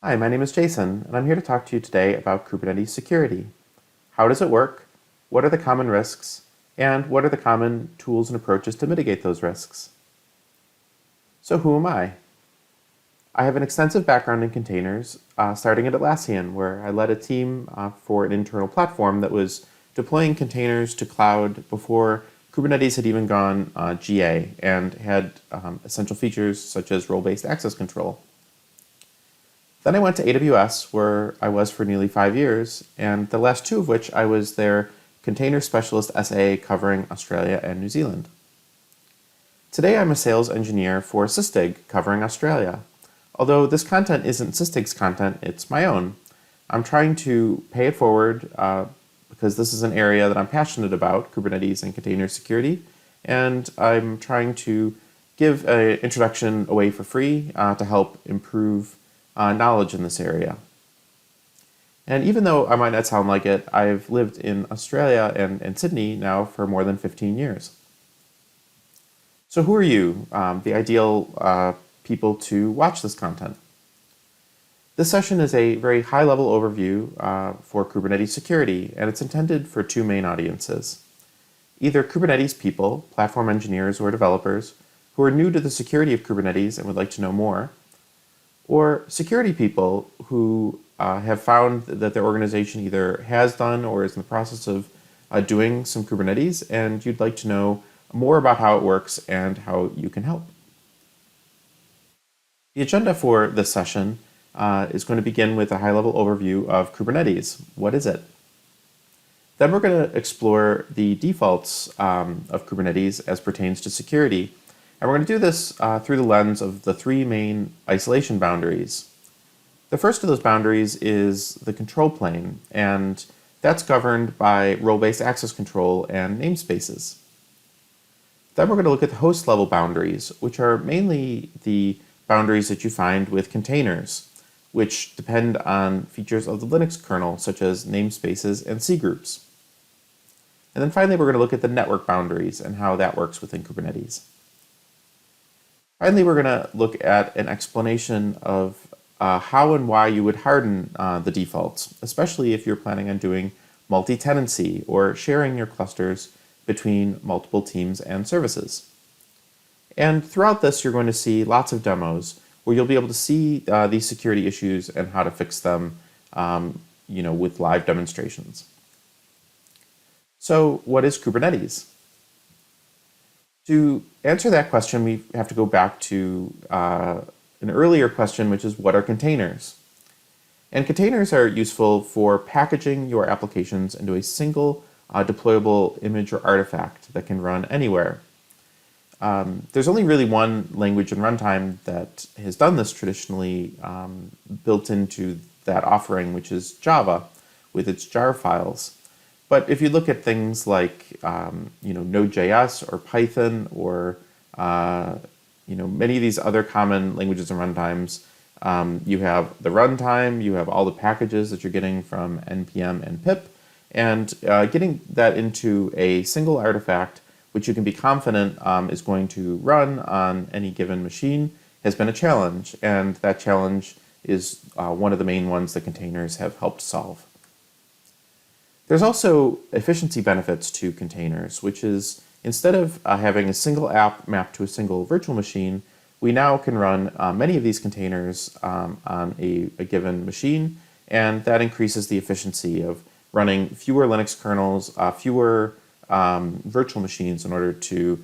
Hi, my name is Jason, and I'm here to talk to you today about Kubernetes security. How does it work? What are the common risks? And what are the common tools and approaches to mitigate those risks? So who am I? I have an extensive background in containers, starting at Atlassian, where I led a team for an internal platform that was deploying containers to cloud before Kubernetes had even gone GA and had essential features such as role-based access control. Then I went to AWS, where I was for nearly 5 years, and the last 2 of which I was their Container Specialist SA covering Australia and New Zealand. Today I'm a sales engineer for Sysdig covering Australia. Although this content isn't Sysdig's content, it's my own. I'm trying to pay it forward because this is an area that I'm passionate about, Kubernetes and container security, and I'm trying to give an introduction away for free to help improve knowledge in this area. And even though I might not sound like it, I've lived in Australia and Sydney now for more than 15 years. So who are you, the ideal people to watch this content? This session is a very high-level overview for Kubernetes security, and it's intended for 2 main audiences. Either Kubernetes people, platform engineers or developers, who are new to the security of Kubernetes and would like to know more, or security people who have found that their organization either has done or is in the process of doing some Kubernetes, and you'd like to know more about how it works and how you can help. The agenda for this session is going to begin with a high-level overview of Kubernetes. What is it? Then we're going to explore the defaults of Kubernetes as pertains to security. And we're going to do this through the lens of the 3 main isolation boundaries. The first of those boundaries is the control plane, and that's governed by role-based access control and namespaces. Then we're going to look at the host level boundaries, which are mainly the boundaries that you find with containers, which depend on features of the Linux kernel, such as namespaces and cgroups. And then finally, we're going to look at the network boundaries and how that works within Kubernetes. Finally, we're going to look at an explanation of how and why you would harden the defaults, especially if you're planning on doing multi-tenancy or sharing your clusters between multiple teams and services. And throughout this, you're going to see lots of demos where you'll be able to see these security issues and how to fix them with live demonstrations. So what is Kubernetes? To answer that question, we have to go back to an earlier question, which is what are containers? And containers are useful for packaging your applications into a single deployable image or artifact that can run anywhere. There's only really one language and runtime that has done this traditionally built into that offering, which is Java with its jar files. But if you look at things like Node.js or Python or many of these other common languages and runtimes, you have the runtime, you have all the packages that you're getting from npm and pip, and getting that into a single artifact which you can be confident is going to run on any given machine has been a challenge, and that challenge is one of the main ones that containers have helped solve. There's also efficiency benefits to containers, which is instead of having a single app mapped to a single virtual machine, we now can run many of these containers on a given machine, and that increases the efficiency of running fewer Linux kernels, fewer virtual machines in order to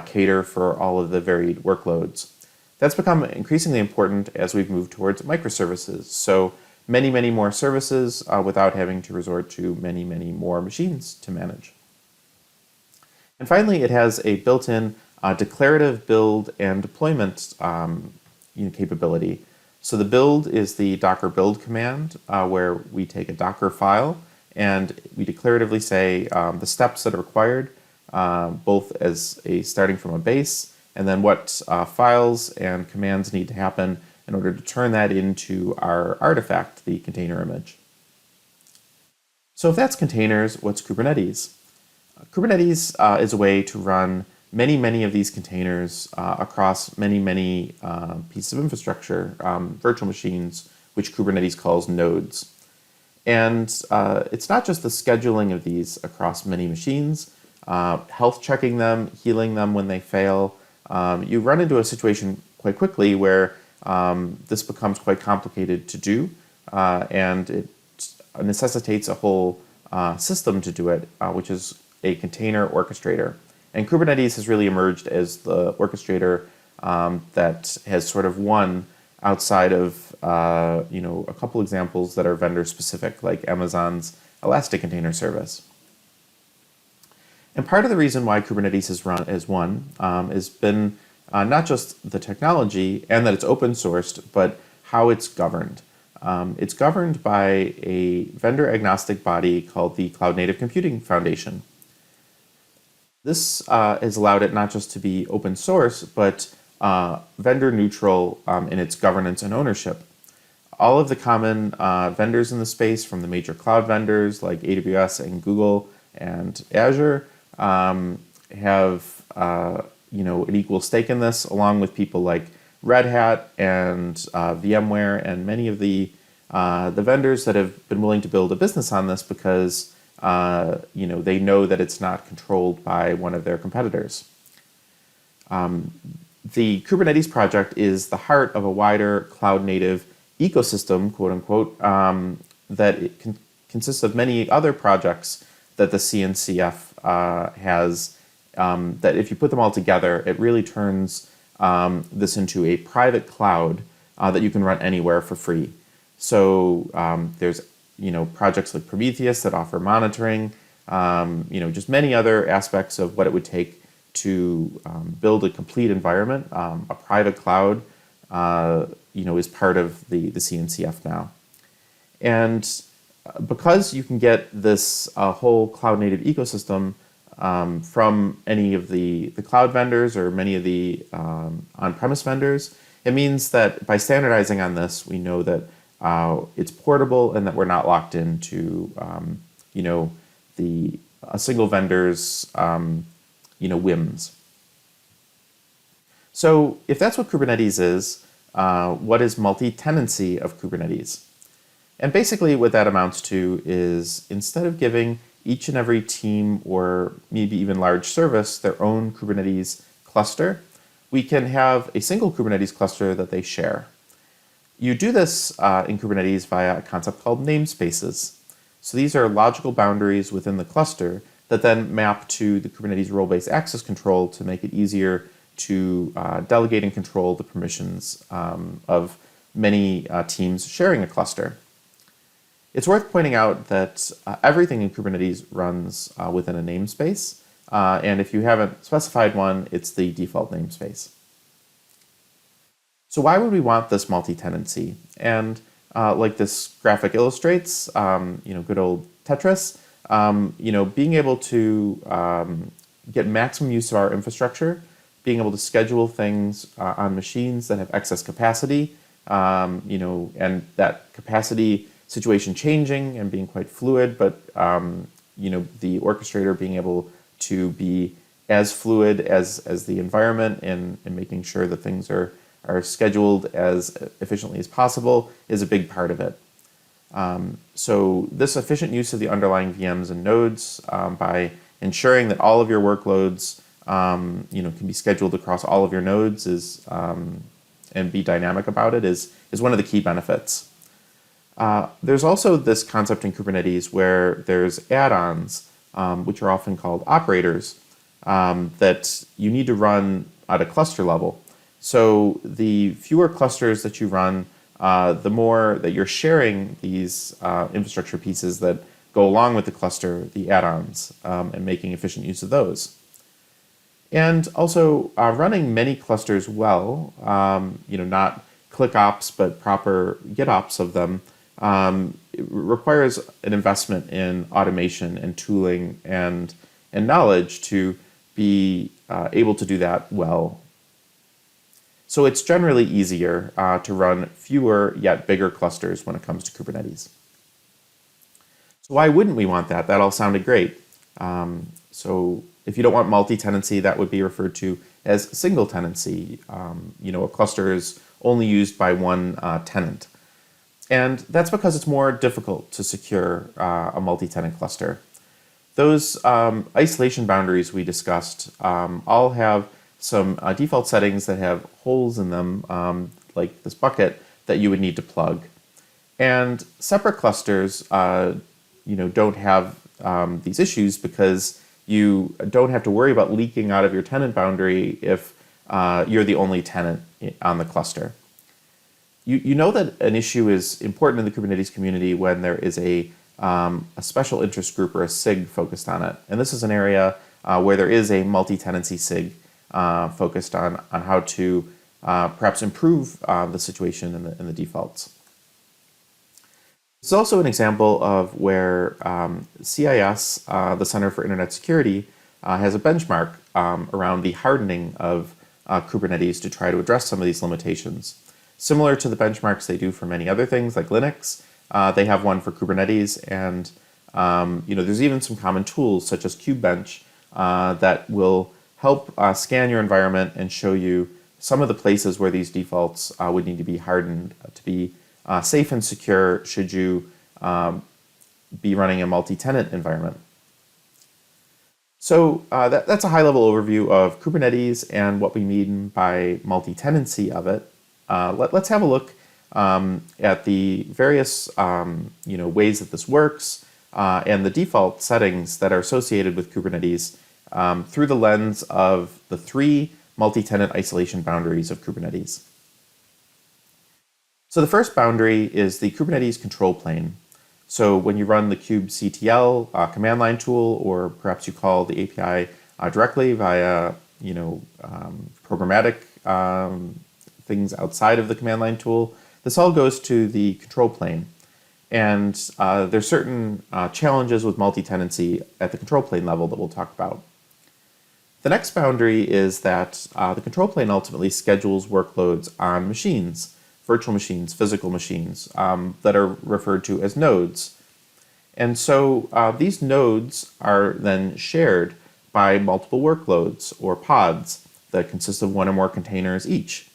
cater for all of the varied workloads. That's become increasingly important as we've moved towards microservices. So many more services without having to resort to many more machines to manage. And finally, it has a built-in declarative build and deployment capability. So the build is the docker build command where we take a Docker file and we declaratively say the steps that are required, both as starting from a base and then what files and commands need to happen in order to turn that into our artifact, the container image. So if that's containers, what's Kubernetes? Kubernetes is a way to run many of these containers across many pieces of infrastructure, virtual machines, which Kubernetes calls nodes. And it's not just the scheduling of these across many machines, health checking them, healing them when they fail. You run into a situation quite quickly where this becomes quite complicated to do, and it necessitates a whole system to do it, which is a container orchestrator. And Kubernetes has really emerged as the orchestrator that has sort of won outside of a couple examples that are vendor specific, like Amazon's Elastic Container Service. And part of the reason why Kubernetes has won has been not just the technology and that it's open sourced, but how it's governed. It's governed by a vendor agnostic body called the Cloud Native Computing Foundation. This has allowed it not just to be open source, but vendor neutral in its governance and ownership. All of the common vendors in the space, from the major cloud vendors like AWS and Google and Azure, have an equal stake in this, along with people like Red Hat and VMware and many of the vendors that have been willing to build a business on this because they know that it's not controlled by one of their competitors. The Kubernetes project is the heart of a wider cloud-native ecosystem, quote unquote, that it consists of many other projects that the CNCF has, that if you put them all together, it really turns this into a private cloud that you can run anywhere for free. So there's projects like Prometheus that offer monitoring, just many other aspects of what it would take to build a complete environment. A private cloud, is part of the CNCF now. And because you can get this whole cloud-native ecosystem from any of the cloud vendors or many of the on-premise vendors, it means that by standardizing on this, we know that it's portable and that we're not locked into a single vendor's whims. So if that's what Kubernetes is, what is multi-tenancy of Kubernetes? And basically what that amounts to is, instead of giving each and every team or maybe even large service their own Kubernetes cluster, we can have a single Kubernetes cluster that they share. You do this in Kubernetes via a concept called namespaces. So these are logical boundaries within the cluster that then map to the Kubernetes role-based access control to make it easier to delegate and control the permissions of many teams sharing a cluster. It's worth pointing out that everything in Kubernetes runs within a namespace, and if you haven't specified one, it's the default namespace. So why would we want this multi-tenancy? And like this graphic illustrates, good old Tetris, being able to get maximum use of our infrastructure, being able to schedule things on machines that have excess capacity, and that capacity situation changing and being quite fluid, but the orchestrator being able to be as fluid as the environment and making sure that things are scheduled as efficiently as possible is a big part of it. So this efficient use of the underlying VMs and nodes by ensuring that all of your workloads can be scheduled across all of your nodes and be dynamic about it is one of the key benefits. There's also this concept in Kubernetes where there's add-ons, which are often called operators, that you need to run at a cluster level. So the fewer clusters that you run, the more that you're sharing these infrastructure pieces that go along with the cluster, the add-ons, and making efficient use of those. And also running many clusters well, not ClickOps, but proper GitOps of them, it requires an investment in automation and tooling and knowledge to be able to do that well. So it's generally easier to run fewer yet bigger clusters when it comes to Kubernetes. So why wouldn't we want that? That all sounded great. So if you don't want multi-tenancy, that would be referred to as single tenancy. A cluster is only used by one tenant. And that's because it's more difficult to secure a multi-tenant cluster. Those isolation boundaries we discussed all have some default settings that have holes in them, like this bucket, that you would need to plug. And separate clusters don't have these issues because you don't have to worry about leaking out of your tenant boundary if you're the only tenant on the cluster. You know that an issue is important in the Kubernetes community when there is a special interest group or a SIG focused on it. And this is an area where there is a multi-tenancy SIG focused on how to perhaps improve the situation in the defaults. It's also an example of where CIS, the Center for Internet Security, has a benchmark around the hardening of Kubernetes to try to address some of these limitations. Similar to the benchmarks they do for many other things like Linux, they have one for Kubernetes, and there's even some common tools such as Kubebench that will help scan your environment and show you some of the places where these defaults would need to be hardened to be safe and secure should you be running a multi-tenant environment. So that's a high-level overview of Kubernetes and what we mean by multi-tenancy of it. Let's have a look at the various ways that this works and the default settings that are associated with Kubernetes through the lens of the 3 multi-tenant isolation boundaries of Kubernetes. So the first boundary is the Kubernetes control plane. So when you run the kubectl command line tool, or perhaps you call the API directly via programmatic things outside of the command line tool, this all goes to the control plane. And there's certain challenges with multi-tenancy at the control plane level that we'll talk about. The next boundary is that the control plane ultimately schedules workloads on machines, virtual machines, physical machines, that are referred to as nodes. And so these nodes are then shared by multiple workloads or pods that consist of one or more containers each.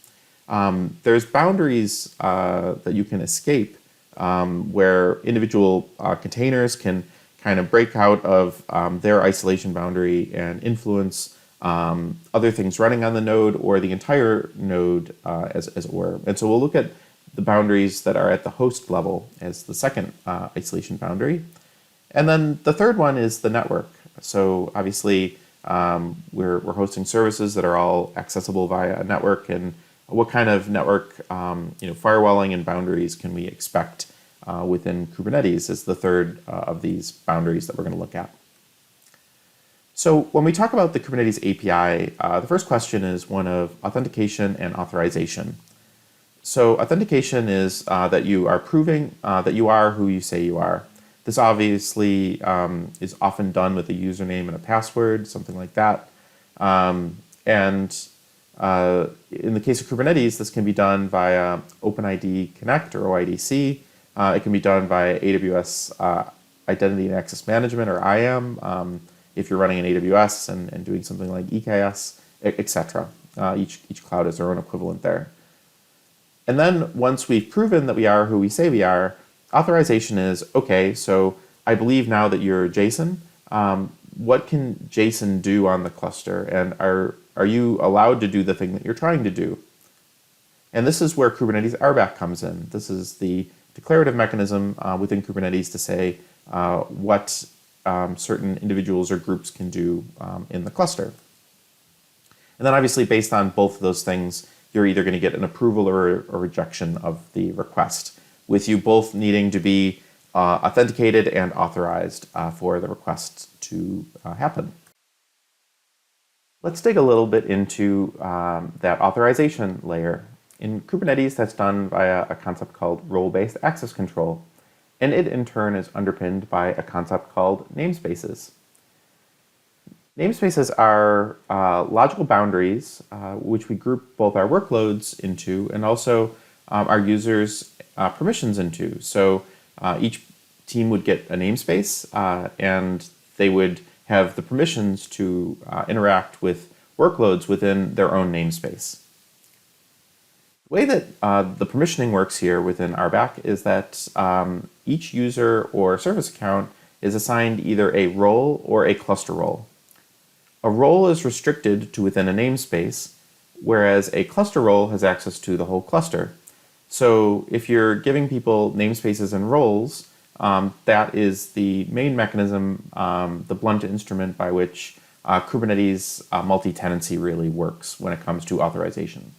There's boundaries that you can escape where individual containers can kind of break out of their isolation boundary and influence other things running on the node or the entire node as it were. And so we'll look at the boundaries that are at the host level as the second isolation boundary. And then the third one is the network. So obviously we're hosting services that are all accessible via a network, and what kind of network firewalling and boundaries can we expect within Kubernetes is the third of these boundaries that we're going to look at. So when we talk about the Kubernetes API, the first question is one of authentication and authorization. So authentication is that you are proving that you are who you say you are. This obviously is often done with a username and a password, something like that. And in the case of Kubernetes, this can be done via OpenID Connect or OIDC. It can be done via AWS Identity and Access Management or IAM if you're running in AWS and doing something like EKS, etc. Each cloud has their own equivalent there. And then once we've proven that we are who we say we are, authorization is, okay, so I believe now that you're JSON. What can JSON do on the cluster? And are you allowed to do the thing that you're trying to do? And this is where Kubernetes RBAC comes in. This is the declarative mechanism within Kubernetes to say what certain individuals or groups can do in the cluster. And then obviously based on both of those things, you're either going to get an approval or a rejection of the request, with you both needing to be authenticated and authorized for the request to happen. Let's dig a little bit into that authorization layer. In Kubernetes, that's done via a concept called role-based access control, and it in turn is underpinned by a concept called namespaces. Namespaces are logical boundaries which we group both our workloads into and also our users' permissions into. So each team would get a namespace and they would have the permissions to interact with workloads within their own namespace. The way that the permissioning works here within RBAC is that each user or service account is assigned either a role or a cluster role. A role is restricted to within a namespace, whereas a cluster role has access to the whole cluster. So if you're giving people namespaces and roles, that is the main mechanism, the blunt instrument by which Kubernetes multi-tenancy really works when it comes to authorization.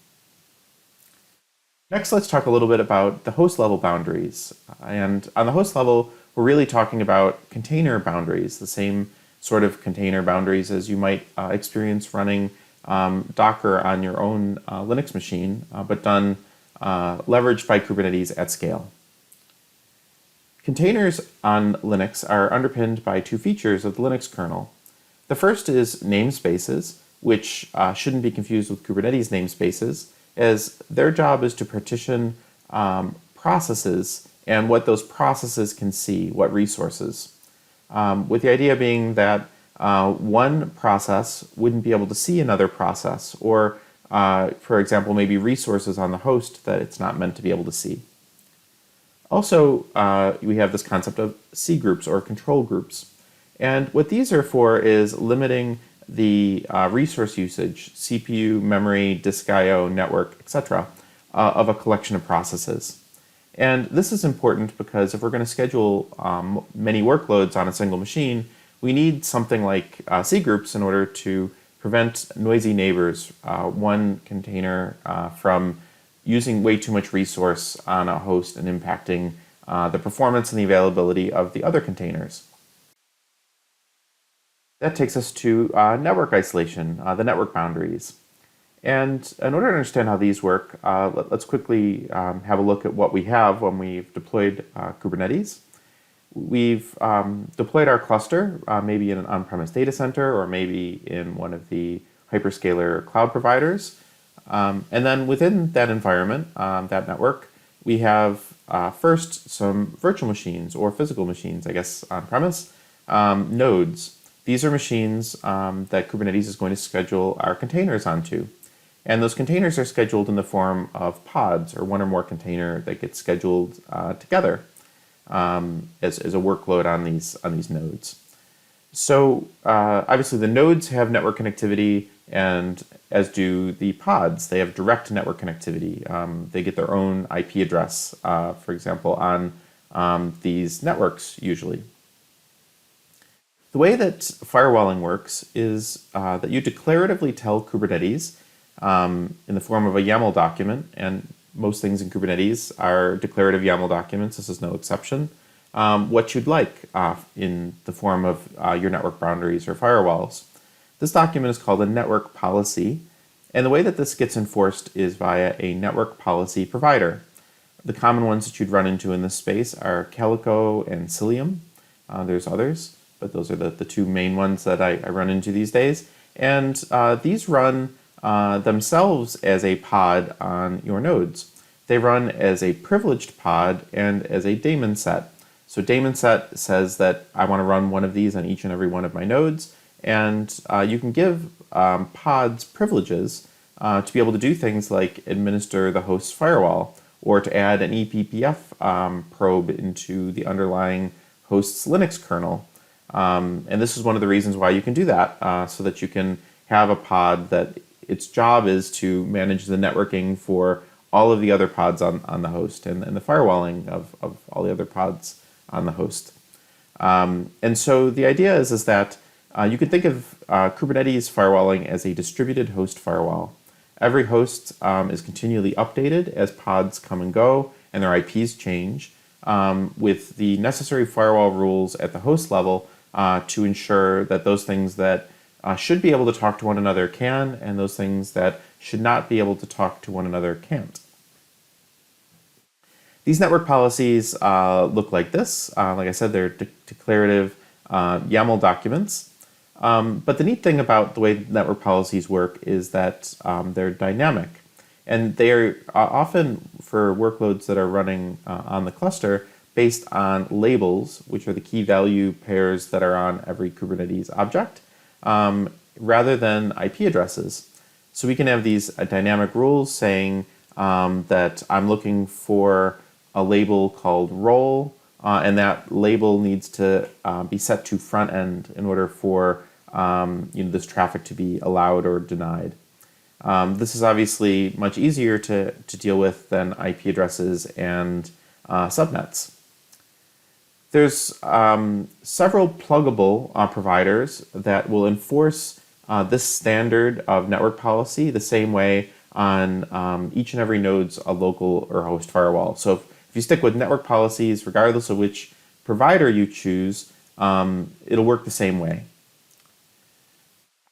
Next, let's talk a little bit about the host level boundaries. And on the host level, we're really talking about container boundaries, the same sort of container boundaries as you might experience running Docker on your own Linux machine, but done leveraged by Kubernetes at scale. Containers on Linux are underpinned by two features of the Linux kernel. The first is namespaces, which shouldn't be confused with Kubernetes namespaces, as their job is to partition processes and what those processes can see, what resources. With the idea being that one process wouldn't be able to see another process, or for example, maybe resources on the host that it's not meant to be able to see. Also, we have this concept of cgroups or control groups. And what these are for is limiting the resource usage, CPU, memory, disk I/O, network, etc., of a collection of processes. And this is important because if we're going to schedule many workloads on a single machine, we need something like cgroups in order to prevent noisy neighbors, one container from using way too much resource on a host and impacting the performance and the availability of the other containers. That takes us to network isolation, the network boundaries. And in order to understand how these work, let's quickly have a look at what we have when we've deployed Kubernetes. We've deployed our cluster, maybe in an on-premise data center or maybe in one of the hyperscaler cloud providers. And then within that environment, that network, we have first some virtual machines or physical machines, I guess, on-premise, nodes. These are machines that Kubernetes is going to schedule our containers onto. And those containers are scheduled in the form of pods, or one or more container that gets scheduled together as a workload on these nodes. So obviously the nodes have network connectivity, and as do the pods. They have direct network connectivity. They get their own IP address, for example, on these networks usually. The way that firewalling works is that you declaratively tell Kubernetes in the form of a YAML document, and most things in Kubernetes are declarative YAML documents, this is no exception, what you'd like in the form of your network boundaries or firewalls. This document is called a network policy, and the way that this gets enforced is via a NetworkPolicyProvider. The common ones that you'd run into in this space are Calico and Cilium. There's others, but those are the two main ones that I run into these days. And these run themselves as a pod on your nodes. They run as a privileged pod and as a daemon set. So daemon set says that I want to run one of these on each and every one of my nodes, and you can give pods privileges to be able to do things like administer the host's firewall, or to add an ePPF probe into the underlying host's Linux kernel. And this is one of the reasons why you can do that, so that you can have a pod that its job is to manage the networking for all of the other pods on the host, and the firewalling of all the other pods on the host. And so the idea is that you can think of Kubernetes firewalling as a distributed host firewall. Every host is continually updated as pods come and go and their IPs change, with the necessary firewall rules at the host level to ensure that those things that should be able to talk to one another can, and those things that should not be able to talk to one another can't. These network policies look like this. Like I said, they're declarative YAML documents. But the neat thing about the way network policies work is that they're dynamic. And they are often, for workloads that are running on the cluster, based on labels, which are the key value pairs that are on every Kubernetes object, rather than IP addresses. So we can have these dynamic rules saying that I'm looking for a label called role, and that label needs to be set to front end in order for this traffic to be allowed or denied. This is obviously much easier to deal with than IP addresses and subnets. There's several pluggable providers that will enforce this standard of network policy the same way on each and every node's a local or host firewall. So if you stick with network policies, regardless of which provider you choose, it'll work the same way.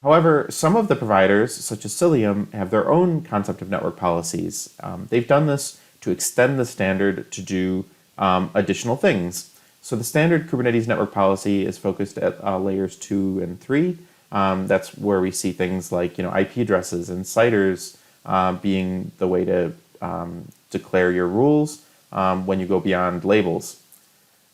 However, some of the providers, such as Cilium, have their own concept of network policies. They've done this to extend the standard to do additional things. So the standard Kubernetes network policy is focused at layers 2 and 3. That's where we see things like IP addresses and CIDRs being the way to declare your rules when you go beyond labels.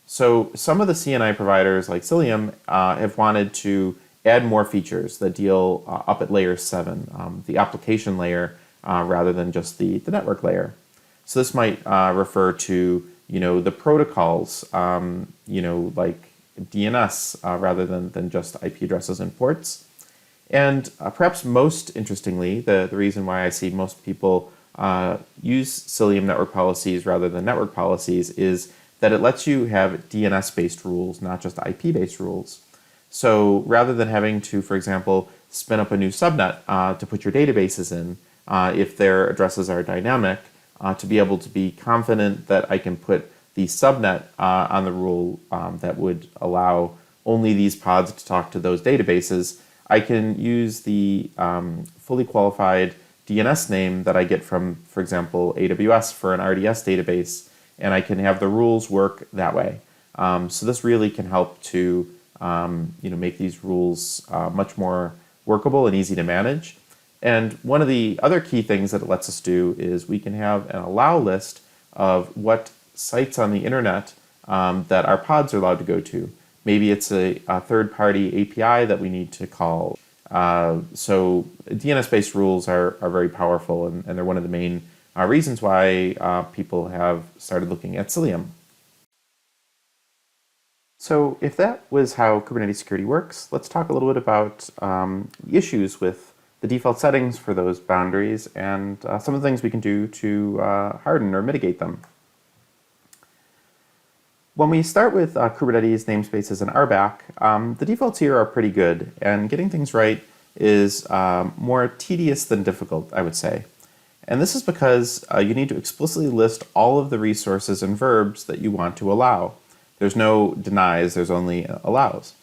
So some of the CNI providers like Cilium have wanted to add more features that deal up at layer 7, the application layer, rather than just the network layer. So this might refer to the protocols, like DNS, rather than just IP addresses and ports. And perhaps most interestingly, the reason why I see most people use Cilium network policies rather than network policies is that it lets you have DNS-based rules, not just IP-based rules. So rather than having to, for example, spin up a new subnet to put your databases in, if their addresses are dynamic, to be able to be confident that I can put the subnet on the rule that would allow only these pods to talk to those databases, I can use the fully qualified DNS name that I get from, for example, AWS for an RDS database, and I can have the rules work that way. So this really can help to make these rules much more workable and easy to manage. And one of the other key things that it lets us do is we can have an allow list of what sites on the internet that our pods are allowed to go to. Maybe it's a third-party API that we need to call. So DNS-based rules are very powerful, and they're one of the main reasons why people have started looking at Cilium. So if that was how Kubernetes security works, let's talk a little bit about issues with the default settings for those boundaries and some of the things we can do to harden or mitigate them. When we start with Kubernetes, namespaces, and RBAC, the defaults here are pretty good, and getting things right is more tedious than difficult, I would say. And this is because you need to explicitly list all of the resources and verbs that you want to allow. There's no denies, there's only allows.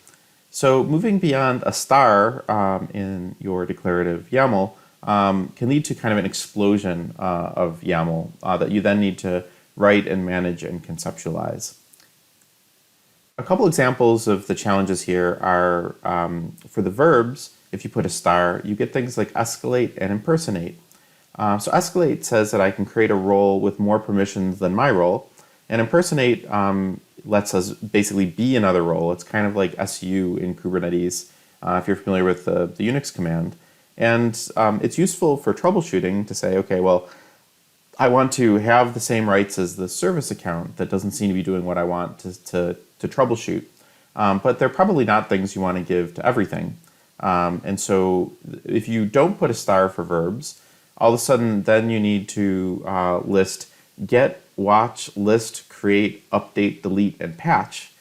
So moving beyond a star in your declarative YAML can lead to kind of an explosion of YAML that you then need to write and manage and conceptualize. A couple examples of the challenges here are for the verbs, if you put a star, you get things like escalate and impersonate. So escalate says that I can create a role with more permissions than my role, and impersonate lets us basically be another role. It's kind of like SU in Kubernetes, if you're familiar with the Unix command. And it's useful for troubleshooting to say, okay, well, I want to have the same rights as the service account that doesn't seem to be doing what I want to troubleshoot. But they're probably not things you want to give to everything. And so if you don't put a star for verbs, all of a sudden then you need to list get, watch, list, create, update, delete, and patch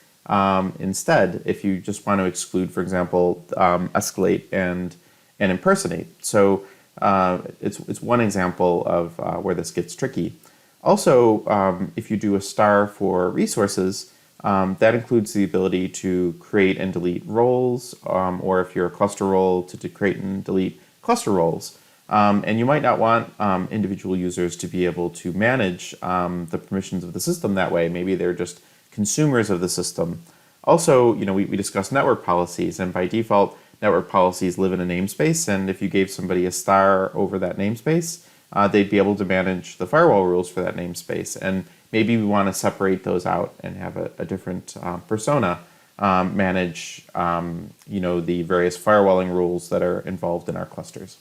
instead if you just want to exclude, for example, escalate and impersonate. So it's one example of where this gets tricky. Also, if you do a star for resources, that includes the ability to create and delete roles, or if you're a cluster role, to create and delete cluster roles. And you might not want individual users to be able to manage the permissions of the system that way. Maybe they're just consumers of the system. Also, we discussed network policies, and by default, network policies live in a namespace, and if you gave somebody a star over that namespace, they'd be able to manage the firewall rules for that namespace. And maybe we want to separate those out and have a different persona manage the various firewalling rules that are involved in our clusters.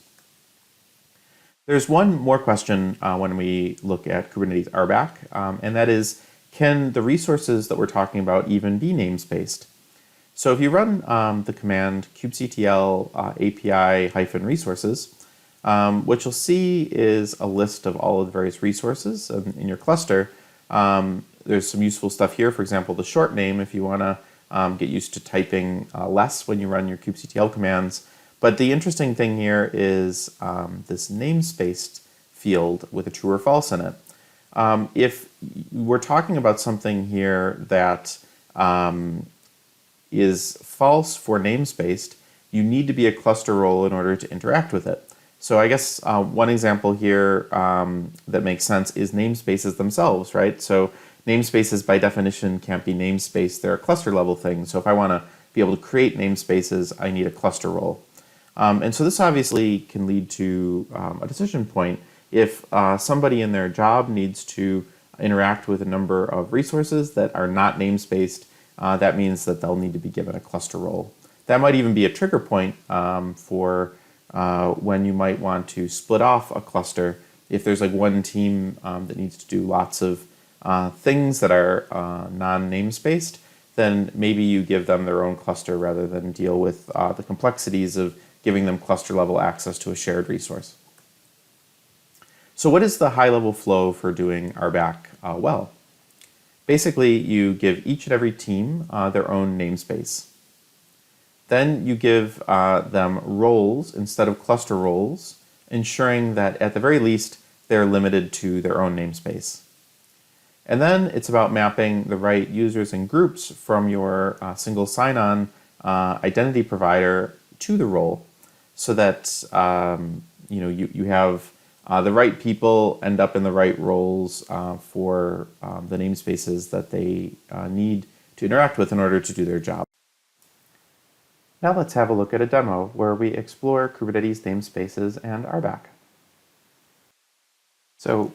There's one more question when we look at Kubernetes RBAC, and that is, can the resources that we're talking about even be namespaced? So if you run the command kubectl API-resources, what you'll see is a list of all of the various resources in your cluster. There's some useful stuff here. For example, the short name, if you want to get used to typing less when you run your kubectl commands. But the interesting thing here is this namespaced field with a true or false in it. If we're talking about something here that is false for namespaced, you need to be a cluster role in order to interact with it. So I guess one example here that makes sense is namespaces themselves, right? So namespaces by definition can't be namespaced. They're a cluster level thing. So if I want to be able to create namespaces, I need a cluster role. And so this obviously can lead to a decision point. If somebody in their job needs to interact with a number of resources that are not namespaced, that means that they'll need to be given a cluster role. That might even be a trigger point for when you might want to split off a cluster. If there's like one team that needs to do lots of things that are non-namespaced, then maybe you give them their own cluster rather than deal with the complexities of giving them cluster level access to a shared resource. So what is the high-level flow for doing RBAC well? Basically, you give each and every team their own namespace. Then you give them roles instead of cluster roles, ensuring that at the very least they're limited to their own namespace. And then it's about mapping the right users and groups from your single sign-on identity provider to the role, so that you have the right people end up in the right roles for the namespaces that they need to interact with in order to do their job. Now let's have a look at a demo where we explore Kubernetes namespaces and RBAC. So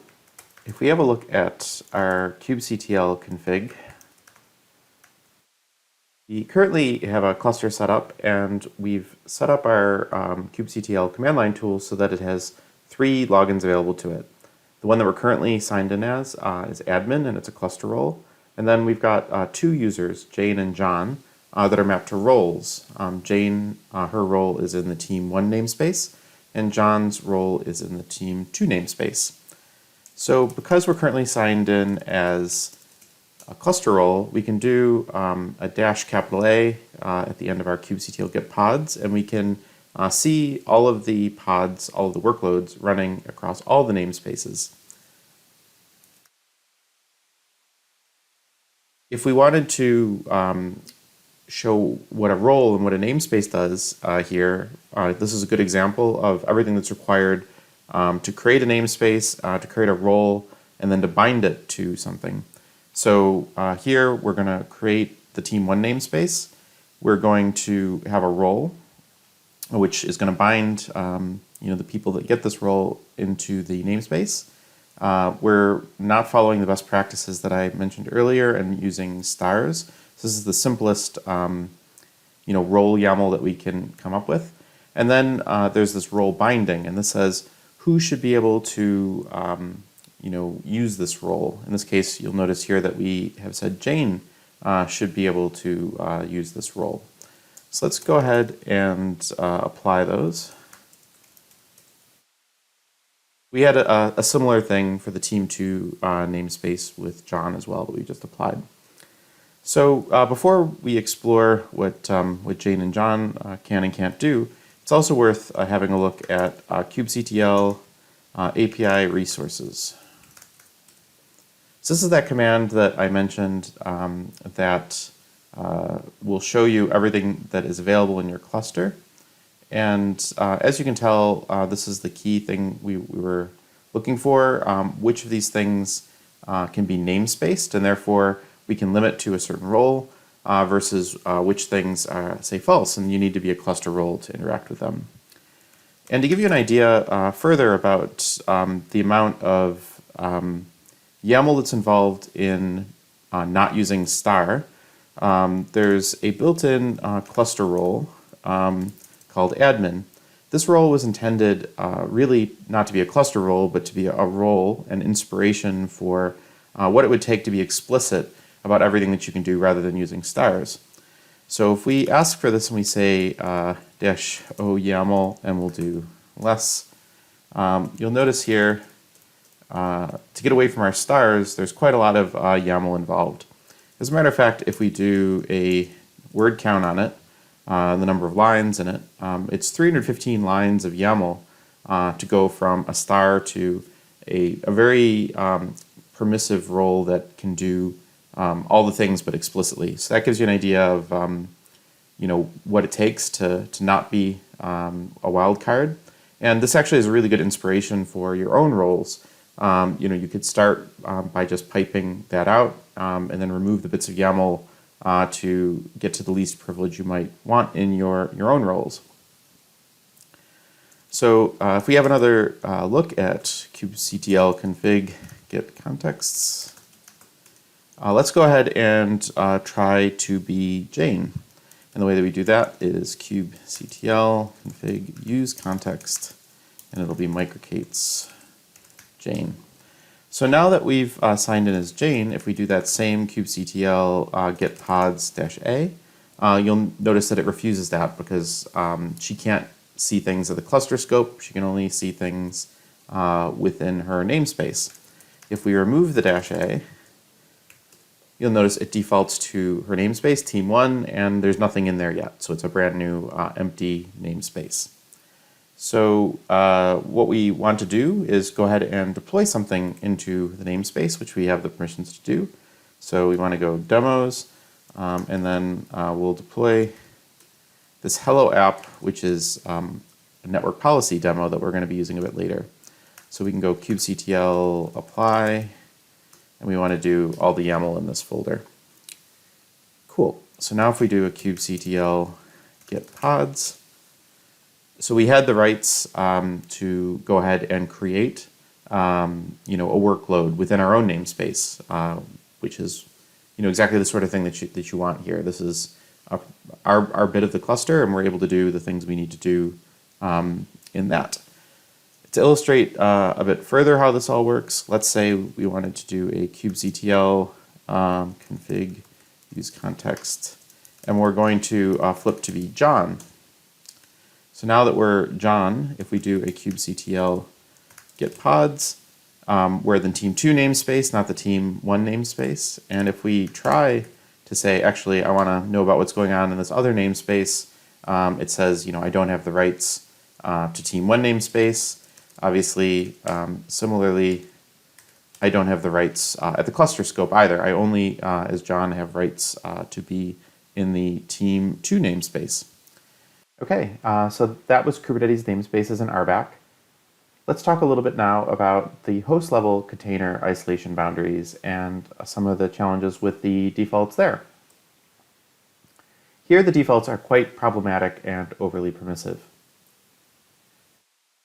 if we have a look at our kubectl config, we currently have a cluster set up, and we've set up our kubectl command line tool so that it has 3 logins available to it. The one that we're currently signed in as is admin, and it's a cluster role. And then we've got 2 users, Jane and John, that are mapped to roles. Jane, her role is in the team 1 namespace, and John's role is in the team 2 namespace. So because we're currently signed in as a cluster role, we can do a -A at the end of our kubectl get pods, and we can see all of the pods, all of the workloads running across all the namespaces. If we wanted to show what a role and what a namespace does here, this is a good example of everything that's required to create a namespace, to create a role, and then to bind it to something. So here we're going to create the team 1 namespace. We're going to have a role, which is going to bind the people that get this role into the namespace. We're not following the best practices that I mentioned earlier and using stars. This is the simplest role YAML that we can come up with. And then there's this role binding, and this says who should be able to use this role. In this case, you'll notice here that we have said Jane should be able to use this role. So let's go ahead and apply those. We had a similar thing for the team 2 namespace with John as well that we just applied. So before we explore what Jane and John can and can't do, it's also worth having a look at kubectl API resources. So this is that command that I mentioned that will show you everything that is available in your cluster. And as you can tell, this is the key thing we were looking for. Which of these things can be namespaced, and therefore we can limit to a certain role versus which things say false, and you need to be a cluster role to interact with them. And to give you an idea further about the amount of YAML that's involved in not using star, there's a built-in cluster role called admin This role was intended really not to be a cluster role, but to be a role, an inspiration for what it would take to be explicit about everything that you can do rather than using stars. So if we ask for this and we say dash o YAML and we'll do less, you'll notice here to get away from our stars, there's quite a lot of YAML involved. As a matter of fact, if we do a word count on it, the number of lines in it, it's 315 lines of YAML to go from a star to a very permissive role that can do all the things but explicitly. So that gives you an idea of what it takes to not be a wildcard. And this actually is a really good inspiration for your own roles. You could start by just piping that out and then remove the bits of YAML to get to the least privilege you might want in your own roles. So if we have another look at kubectl config get contexts, let's go ahead and try to be Jane. And the way that we do that is kubectl config use context, and it'll be microcates Jane. So now that we've signed in as Jane, if we do that same kubectl get pods -a, you'll notice that it refuses that because she can't see things at the cluster scope. She can only see things within her namespace. If we remove the -a, you'll notice it defaults to her namespace, team1, and there's nothing in there yet. So it's a brand new empty namespace. So what we want to do is go ahead and deploy something into the namespace, which we have the permissions to do. So we want to go demos, and then we'll deploy this hello app, which is a network policy demo that we're going to be using a bit later. So we can go kubectl apply, and we want to do all the YAML in this folder. Cool. So now if we do a kubectl get pods, so we had the rights to go ahead and create a workload within our own namespace, which is exactly the sort of thing that you want here. This is our bit of the cluster, and we're able to do the things we need to do in that. To illustrate a bit further how this all works, let's say we wanted to do a kubectl config use context, and we're going to flip to be John. So now that we're John, if we do a kubectl get pods, we're the team2 namespace, not the team1 namespace. And if we try to say, actually, I want to know about what's going on in this other namespace, it says, I don't have the rights to team1 namespace. Obviously, similarly, I don't have the rights at the cluster scope either. I only, as John, have rights to be in the team2 namespace. Okay, so that was Kubernetes Namespaces and RBAC. Let's talk a little bit now about the host level container isolation boundaries and some of the challenges with the defaults there. Here the defaults are quite problematic and overly permissive.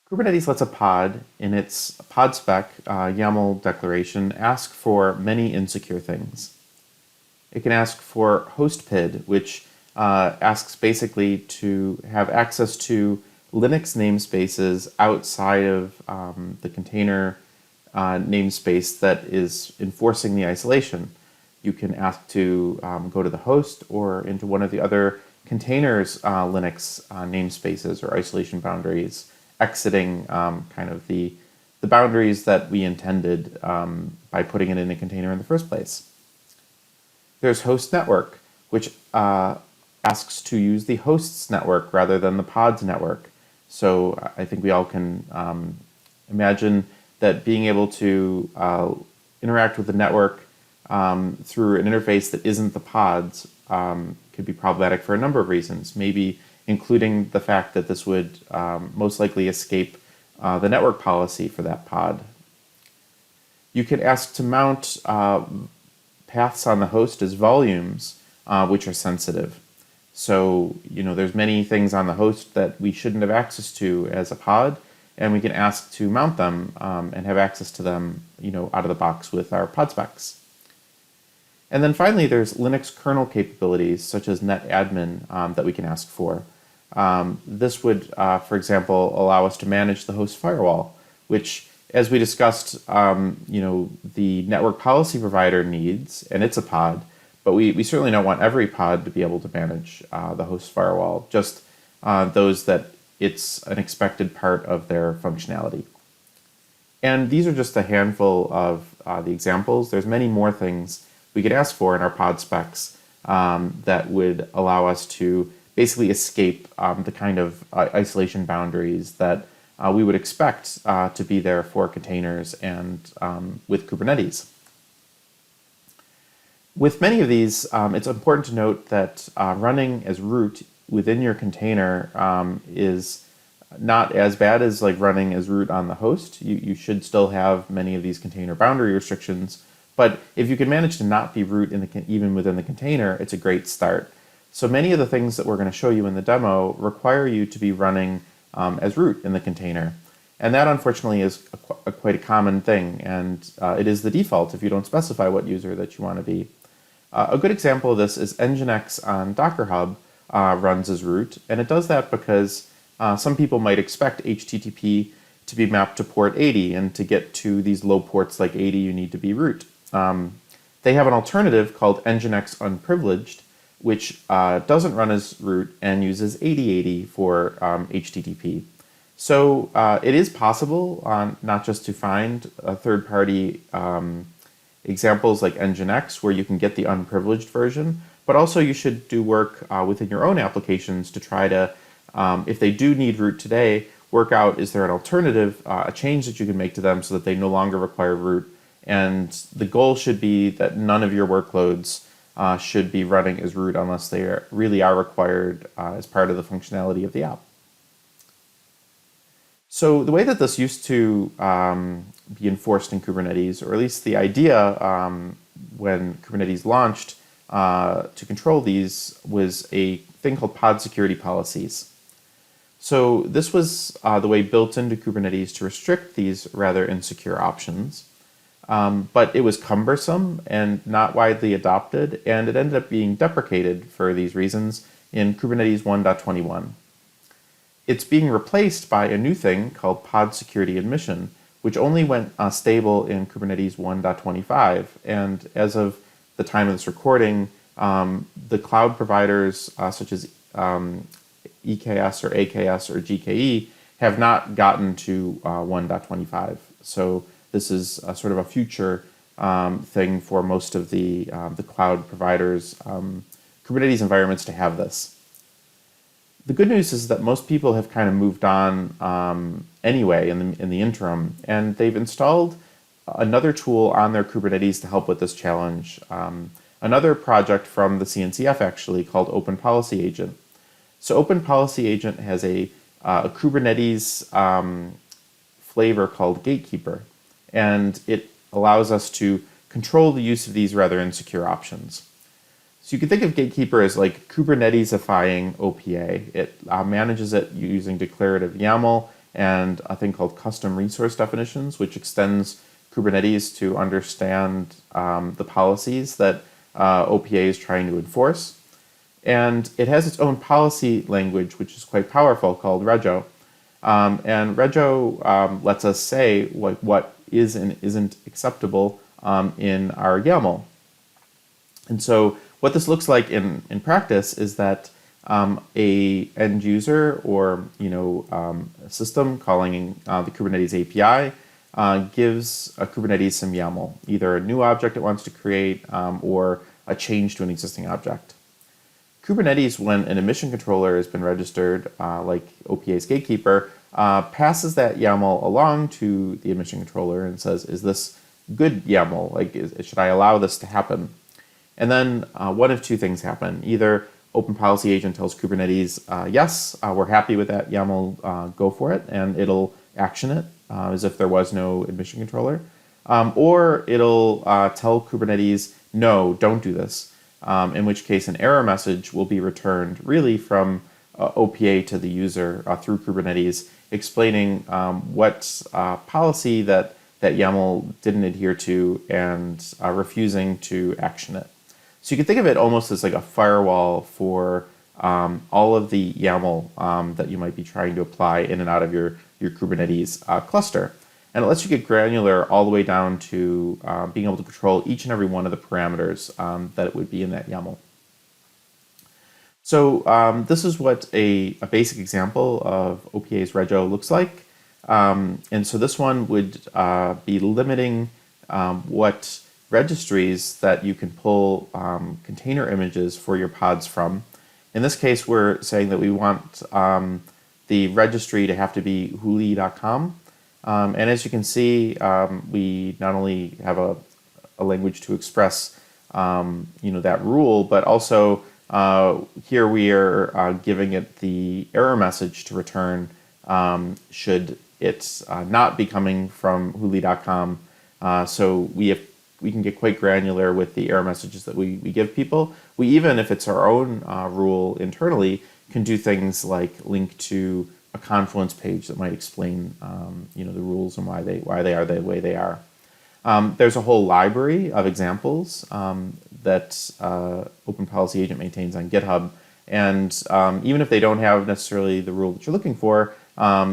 Kubernetes lets a pod, in its pod spec YAML declaration, ask for many insecure things. It can ask for host PID, which asks basically to have access to Linux namespaces outside of the container namespace that is enforcing the isolation. You can ask to go to the host or into one of the other containers Linux namespaces or isolation boundaries, exiting kind of the boundaries that we intended by putting it in a container in the first place. There's host network, which asks to use the host's network rather than the pod's network. So I think we all can imagine that being able to interact with the network through an interface that isn't the pod's could be problematic for a number of reasons, maybe including the fact that this would most likely escape the network policy for that pod. You could ask to mount paths on the host as volumes, which are sensitive. So, there's many things on the host that we shouldn't have access to as a pod, and we can ask to mount them and have access to them, out of the box with our pod specs. And then finally, there's Linux kernel capabilities, such as netadmin, that we can ask for. This would, for example, allow us to manage the host firewall, which, as we discussed, the network policy provider needs, and it's a pod, but we certainly don't want every pod to be able to manage the host firewall, just those that it's an expected part of their functionality. And these are just a handful of the examples. There's many more things we could ask for in our pod specs that would allow us to basically escape the kind of isolation boundaries that we would expect to be there for containers and with Kubernetes. With many of these, it's important to note that running as root within your container is not as bad as like running as root on the host. You should still have many of these container boundary restrictions, but if you can manage to not be root even within the container, it's a great start. So many of the things that we're going to show you in the demo require you to be running as root in the container. And that unfortunately is quite a common thing, and it is the default if you don't specify what user that you want to be. A good example of this is Nginx on Docker Hub runs as root, and it does that because some people might expect HTTP to be mapped to port 80, and to get to these low ports like 80 you need to be root. They have an alternative called Nginx Unprivileged, which doesn't run as root and uses 8080 for HTTP. So it is possible not just to find third-party examples like Nginx where you can get the unprivileged version, but also you should do work within your own applications to try to, if they do need root today, work out is there an alternative, a change that you can make to them so that they no longer require root. And the goal should be that none of your workloads should be running as root unless they really are required as part of the functionality of the app. So the way that this used to be enforced in Kubernetes, or at least the idea when Kubernetes launched to control these, was a thing called pod security policies. So this was the way built into Kubernetes to restrict these rather insecure options. But it was cumbersome and not widely adopted, and it ended up being deprecated for these reasons in Kubernetes 1.21. It's being replaced by a new thing called pod security admission, which only went stable in Kubernetes 1.25. And as of the time of this recording, the cloud providers such as EKS or AKS or GKE have not gotten to 1.25. So this is sort of a future thing for most of the cloud providers' Kubernetes environments to have this. The good news is that most people have kind of moved on anyway in the interim, and they've installed another tool on their Kubernetes to help with this challenge. Another project from the CNCF actually called Open Policy Agent. So Open Policy Agent has a Kubernetes flavor called Gatekeeper, and it allows us to control the use of these rather insecure options. So you can think of Gatekeeper as like Kubernetes-ifying OPA. It manages it using declarative YAML and a thing called custom resource definitions, which extends Kubernetes to understand the policies that OPA is trying to enforce. And it has its own policy language, which is quite powerful, called Rego. And Rego lets us say what is and isn't acceptable in our YAML. And so what this looks like in practice is that a end user or a system calling the Kubernetes API gives a Kubernetes some YAML, either a new object it wants to create or a change to an existing object. Kubernetes, when an admission controller has been registered, like OPA's Gatekeeper, passes that YAML along to the admission controller and says, is this good YAML? Like, should I allow this to happen? And then one of two things happen. Either Open Policy Agent tells Kubernetes, yes, we're happy with that YAML, go for it, and it'll action it as if there was no admission controller. Or it'll tell Kubernetes, no, don't do this, in which case an error message will be returned really from OPA to the user through Kubernetes, explaining what policy that YAML didn't adhere to and refusing to action it. So you can think of it almost as like a firewall for all of the YAML that you might be trying to apply in and out of your Kubernetes cluster. And it lets you get granular all the way down to being able to control each and every one of the parameters that it would be in that YAML. So this is what a basic example of OPA's Rego looks like. And so this one would be limiting what registries that you can pull container images for your pods from. In this case, we're saying that we want the registry to have to be huli.com. And as you can see, we not only have a language to express that rule, but also here we are giving it the error message to return should it not be coming from huli.com. So we can get quite granular with the error messages that we give people. We even, if it's our own rule internally, can do things like link to a Confluence page that might explain the rules and why they are the way they are. There's a whole library of examples that Open Policy Agent maintains on GitHub, and even if they don't have necessarily the rule that you're looking for,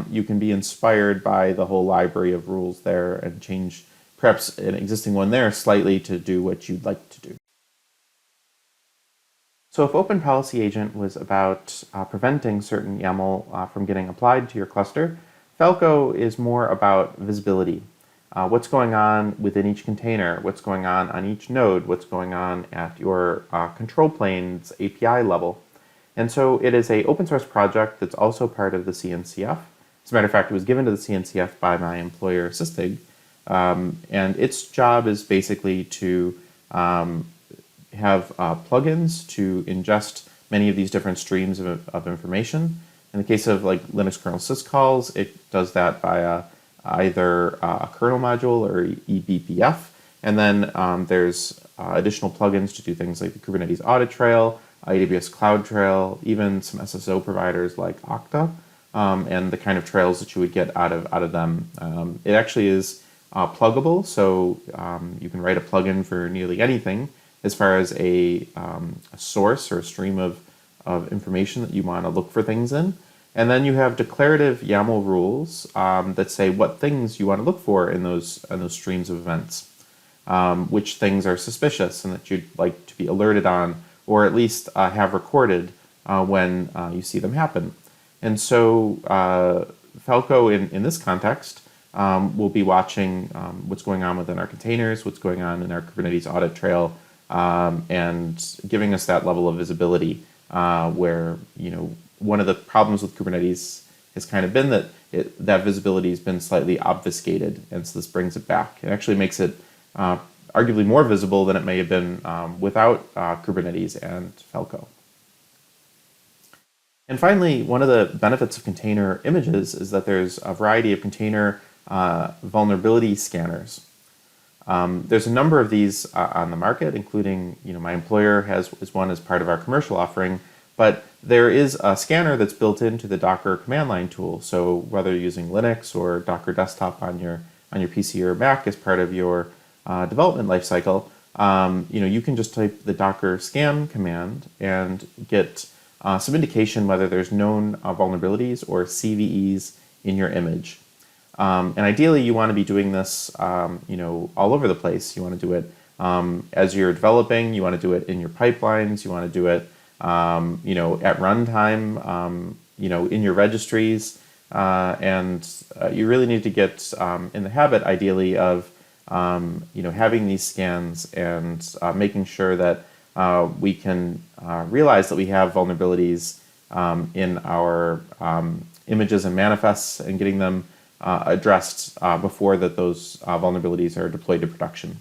you can be inspired by the whole library of rules there and change perhaps an existing one there slightly to do what you'd like to do. So if Open Policy Agent was about preventing certain YAML from getting applied to your cluster, Falco is more about visibility. What's going on within each container, what's going on each node, what's going on at your control plane's API level. And so it is an open source project that's also part of the CNCF. As a matter of fact, it was given to the CNCF by my employer, Sysdig. And its job is basically to have plugins to ingest many of these different streams of information. In the case of like Linux kernel syscalls, it does that via either a kernel module or eBPF. And then there's additional plugins to do things like the Kubernetes audit trail, AWS Cloud Trail, even some SSO providers like Okta, and the kind of trails that you would get out of them. It actually is pluggable, so you can write a plugin for nearly anything as far as a source or a stream of information that you want to look for things in. And then you have declarative YAML rules that say what things you want to look for in those streams of events, which things are suspicious and that you'd like to be alerted on, or at least have recorded when you see them happen. And so Falco, in this context, will be watching what's going on within our containers, what's going on in our Kubernetes audit trail, and giving us that level of visibility where, one of the problems with Kubernetes has kind of been that that visibility has been slightly obfuscated, and so this brings it back. It actually makes it arguably more visible than it may have been without Kubernetes and Falco. And finally, one of the benefits of container images is that there's a variety of container vulnerability scanners. There's a number of these on the market, including, my employer is one as part of our commercial offering, but there is a scanner that's built into the Docker command line tool. So whether you're using Linux or Docker desktop on your PC or Mac as part of your development lifecycle, you can just type the Docker scan command and get some indication whether there's known vulnerabilities or CVEs in your image. And ideally, you want to be doing this, all over the place. You want to do it as you're developing. You want to do it in your pipelines. You want to do it, at runtime. In your registries, and you really need to get in the habit, ideally, of having these scans and making sure that we can realize that we have vulnerabilities in our images and manifests, and getting them addressed before those vulnerabilities are deployed to production.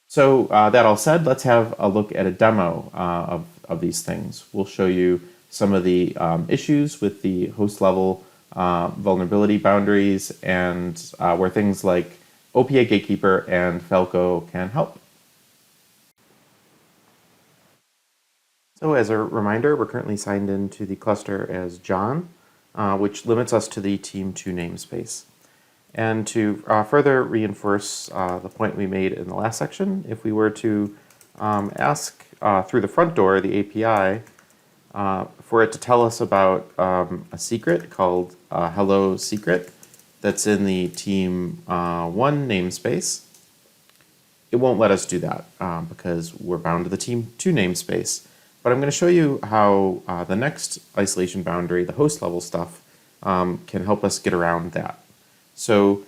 So that all said, let's have a look at a demo of these things. We'll show you some of the issues with the host level vulnerability boundaries, and where things like OPA Gatekeeper and Falco can help. So as a reminder, we're currently signed into the cluster as John, which limits us to the Team 2 namespace. And to further reinforce the point we made in the last section, if we were to ask through the front door, the API, for it to tell us about a secret called hello secret that's in the team 1 namespace. It won't let us do that because we're bound to the team 2 namespace. But I'm going to show you how the next isolation boundary, the host level stuff, can help us get around that. So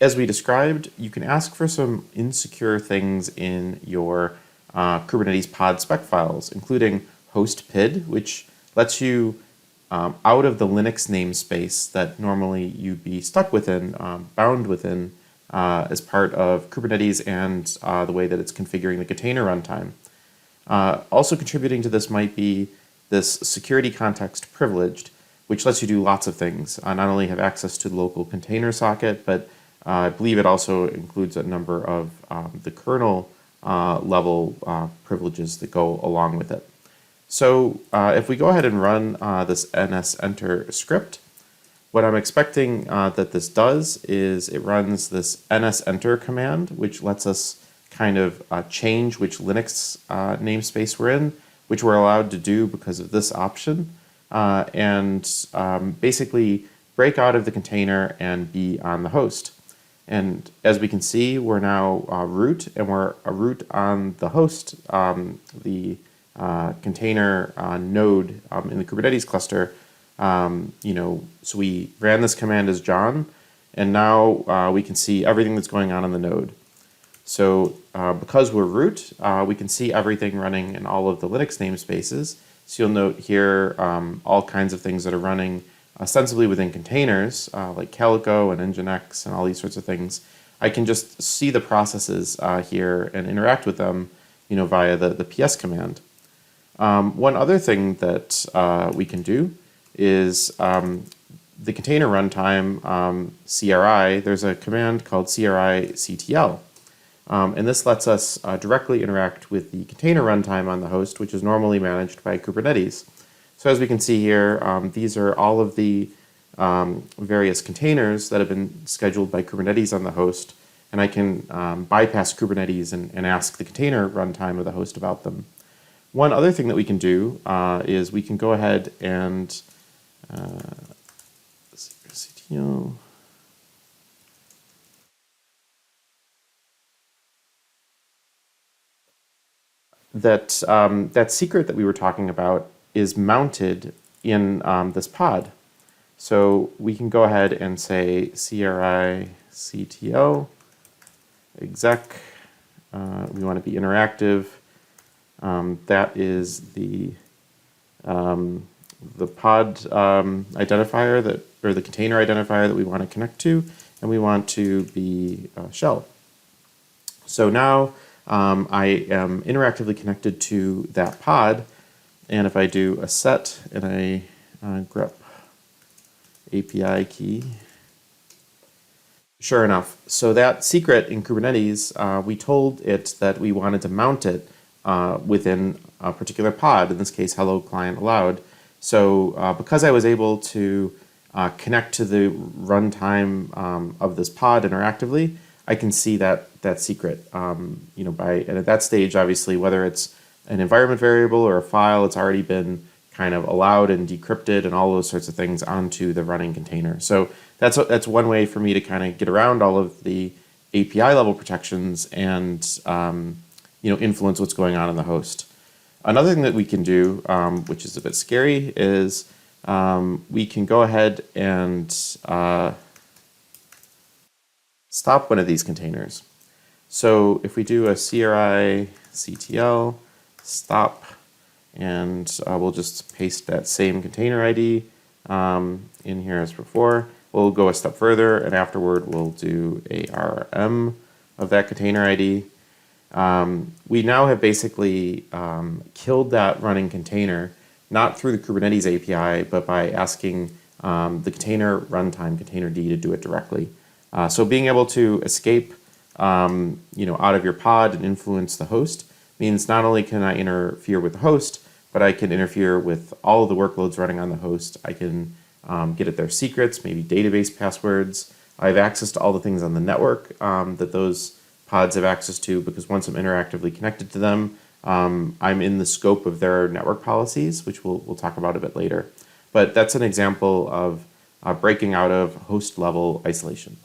as we described, you can ask for some insecure things in your Kubernetes pod spec files, including host PID, which lets you out of the Linux namespace that normally you'd be stuck within, bound within, as part of Kubernetes and the way that it's configuring the container runtime. Also contributing to this might be this security context privileged, which lets you do lots of things. Not only have access to the local container socket, but I believe it also includes a number of the kernel level privileges that go along with it. So if we go ahead and run this nsenter script, what I'm expecting that this does is it runs this nsenter command, which lets us kind of change which Linux namespace we're in, which we're allowed to do because of this option, and basically break out of the container and be on the host. And as we can see, we're now root, and we're a root on the host, the container node in the Kubernetes cluster. So we ran this command as John, and now we can see everything that's going on the node. So because we're root, we can see everything running in all of the Linux namespaces. So you'll note here all kinds of things that are running ostensibly within containers, like Calico and Nginx and all these sorts of things. I can just see the processes here and interact with them, via the ps command. One other thing that we can do is the container runtime CRI. There's a command called CRI-CTL. And this lets us directly interact with the container runtime on the host, which is normally managed by Kubernetes. So as we can see here, these are all of the various containers that have been scheduled by Kubernetes on the host, and I can bypass Kubernetes and ask the container runtime of the host about them. One other thing that we can do is we can go ahead and CTL. That secret that we were talking about is mounted in this pod. So we can go ahead and say CRI-CTL exec. We want to be interactive. That is the pod identifier or the container identifier that we want to connect to, and we want to be shell. So now I am interactively connected to that pod, and if I do a set and a grep API key, sure enough, so that secret in Kubernetes, we told it that we wanted to mount it within a particular pod, in this case, hello client allowed. So because I was able to connect to the runtime of this pod interactively, I can see that secret. And at that stage, obviously, whether it's an environment variable or a file, it's already been kind of allowed and decrypted and all those sorts of things onto the running container. So that's one way for me to kind of get around all of the API level protections and influence what's going on in the host. Another thing that we can do, which is a bit scary, is we can go ahead and stop one of these containers. So if we do a CRI-CTL stop, and we'll just paste that same container ID in here as before. We'll go a step further, and afterward we'll do a RM of that container ID. We now have basically killed that running container, not through the Kubernetes API, but by asking the container runtime, containerd, to do it directly. So being able to escape out of your pod and influence the host means not only can I interfere with the host, but I can interfere with all of the workloads running on the host. I can get at their secrets, maybe database passwords. I have access to all the things on the network that those pods have access to, because once I'm interactively connected to them, I'm in the scope of their network policies, which we'll talk about a bit later. But that's an example of breaking out of host level isolation.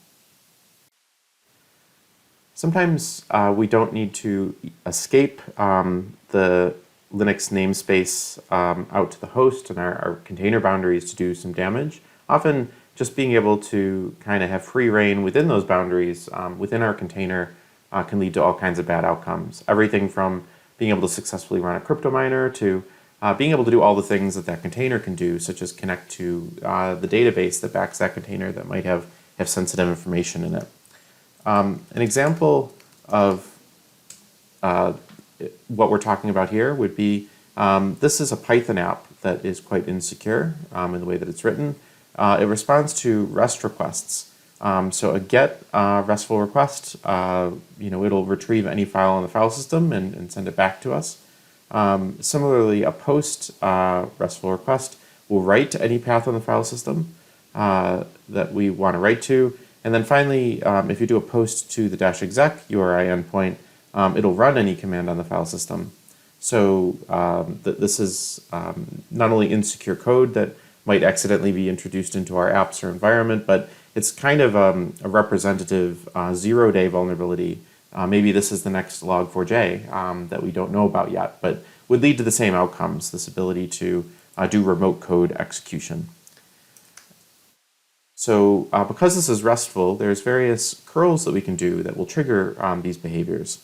Sometimes we don't need to escape the Linux namespace out to the host and our container boundaries to do some damage. Often just being able to kind of have free reign within those boundaries within our container can lead to all kinds of bad outcomes. Everything from being able to successfully run a crypto miner to being able to do all the things that container can do, such as connect to the database that backs that container that might have sensitive information in it. An example of what we're talking about here would be, this is a Python app that is quite insecure in the way that it's written. It responds to REST requests. So a get RESTful request, it'll retrieve any file in the file system and send it back to us. Similarly, a post RESTful request will write to any path on the file system that we want to write to. And then finally, if you do a post to the -exec URI endpoint, it'll run any command on the file system. So this is not only insecure code that might accidentally be introduced into our apps or environment, but it's kind of a representative zero-day vulnerability. Maybe this is the next log4j that we don't know about yet, but would lead to the same outcomes, this ability to do remote code execution. So because this is RESTful, there's various curls that we can do that will trigger these behaviors.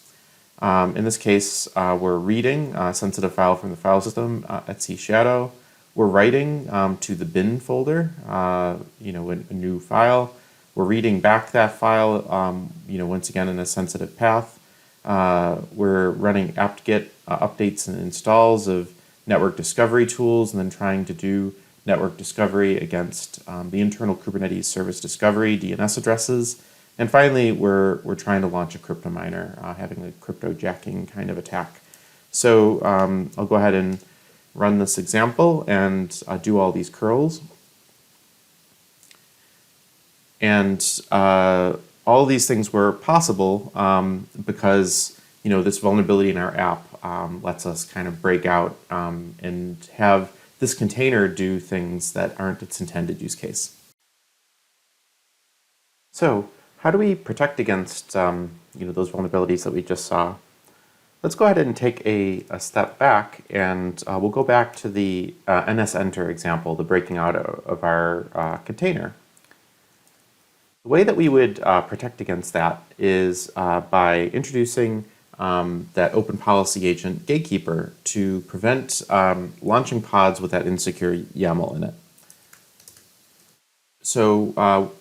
In this case, we're reading a sensitive file from the file system at C-shadow. We're writing to the bin folder, a new file. We're reading back that file, once again in a sensitive path. We're running apt-get updates and installs of network discovery tools, and then trying to do network discovery against the internal Kubernetes service discovery DNS addresses. And finally, we're trying to launch a crypto miner, having a crypto jacking kind of attack. So I'll go ahead and run this example and do all these curls. And all of these things were possible because this vulnerability in our app lets us kind of break out and have this container do things that aren't its intended use case. So how do we protect against those vulnerabilities that we just saw? Let's go ahead and take a step back, and we'll go back to the NSEnter example, the breaking out of our container. The way that we would protect against that is by introducing that open policy agent Gatekeeper to prevent launching pods with that insecure YAML in it. So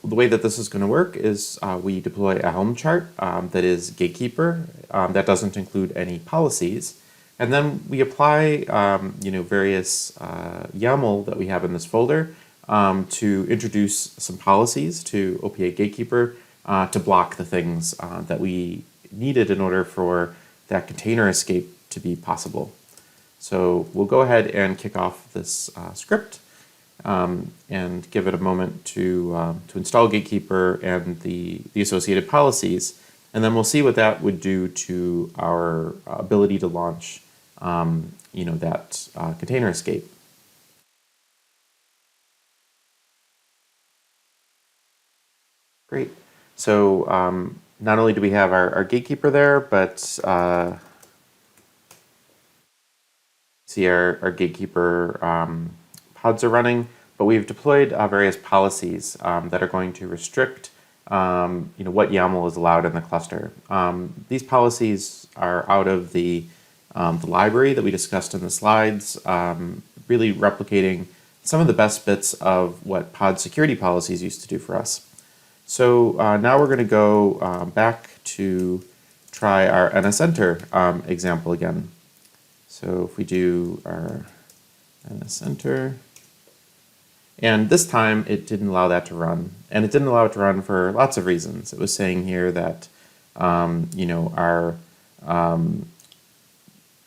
the way that this is going to work is we deploy a Helm chart that is Gatekeeper that doesn't include any policies, and then we apply various YAML that we have in this folder to introduce some policies to OPA Gatekeeper to block the things that we needed in order for that container escape to be possible. So we'll go ahead and kick off this script. And give it a moment to install Gatekeeper and the associated policies, and then we'll see what that would do to our ability to launch, that container escape. Great. So not only do we have our Gatekeeper there, but see our Gatekeeper pods are running, but we've deployed various policies that are going to restrict what YAML is allowed in the cluster. These policies are out of the library that we discussed in the slides, really replicating some of the best bits of what pod security policies used to do for us. So now we're going to go back to try our NSEnter example again. So if we do our NSEnter, and this time it didn't allow that to run, and it didn't allow it to run for lots of reasons. It was saying here that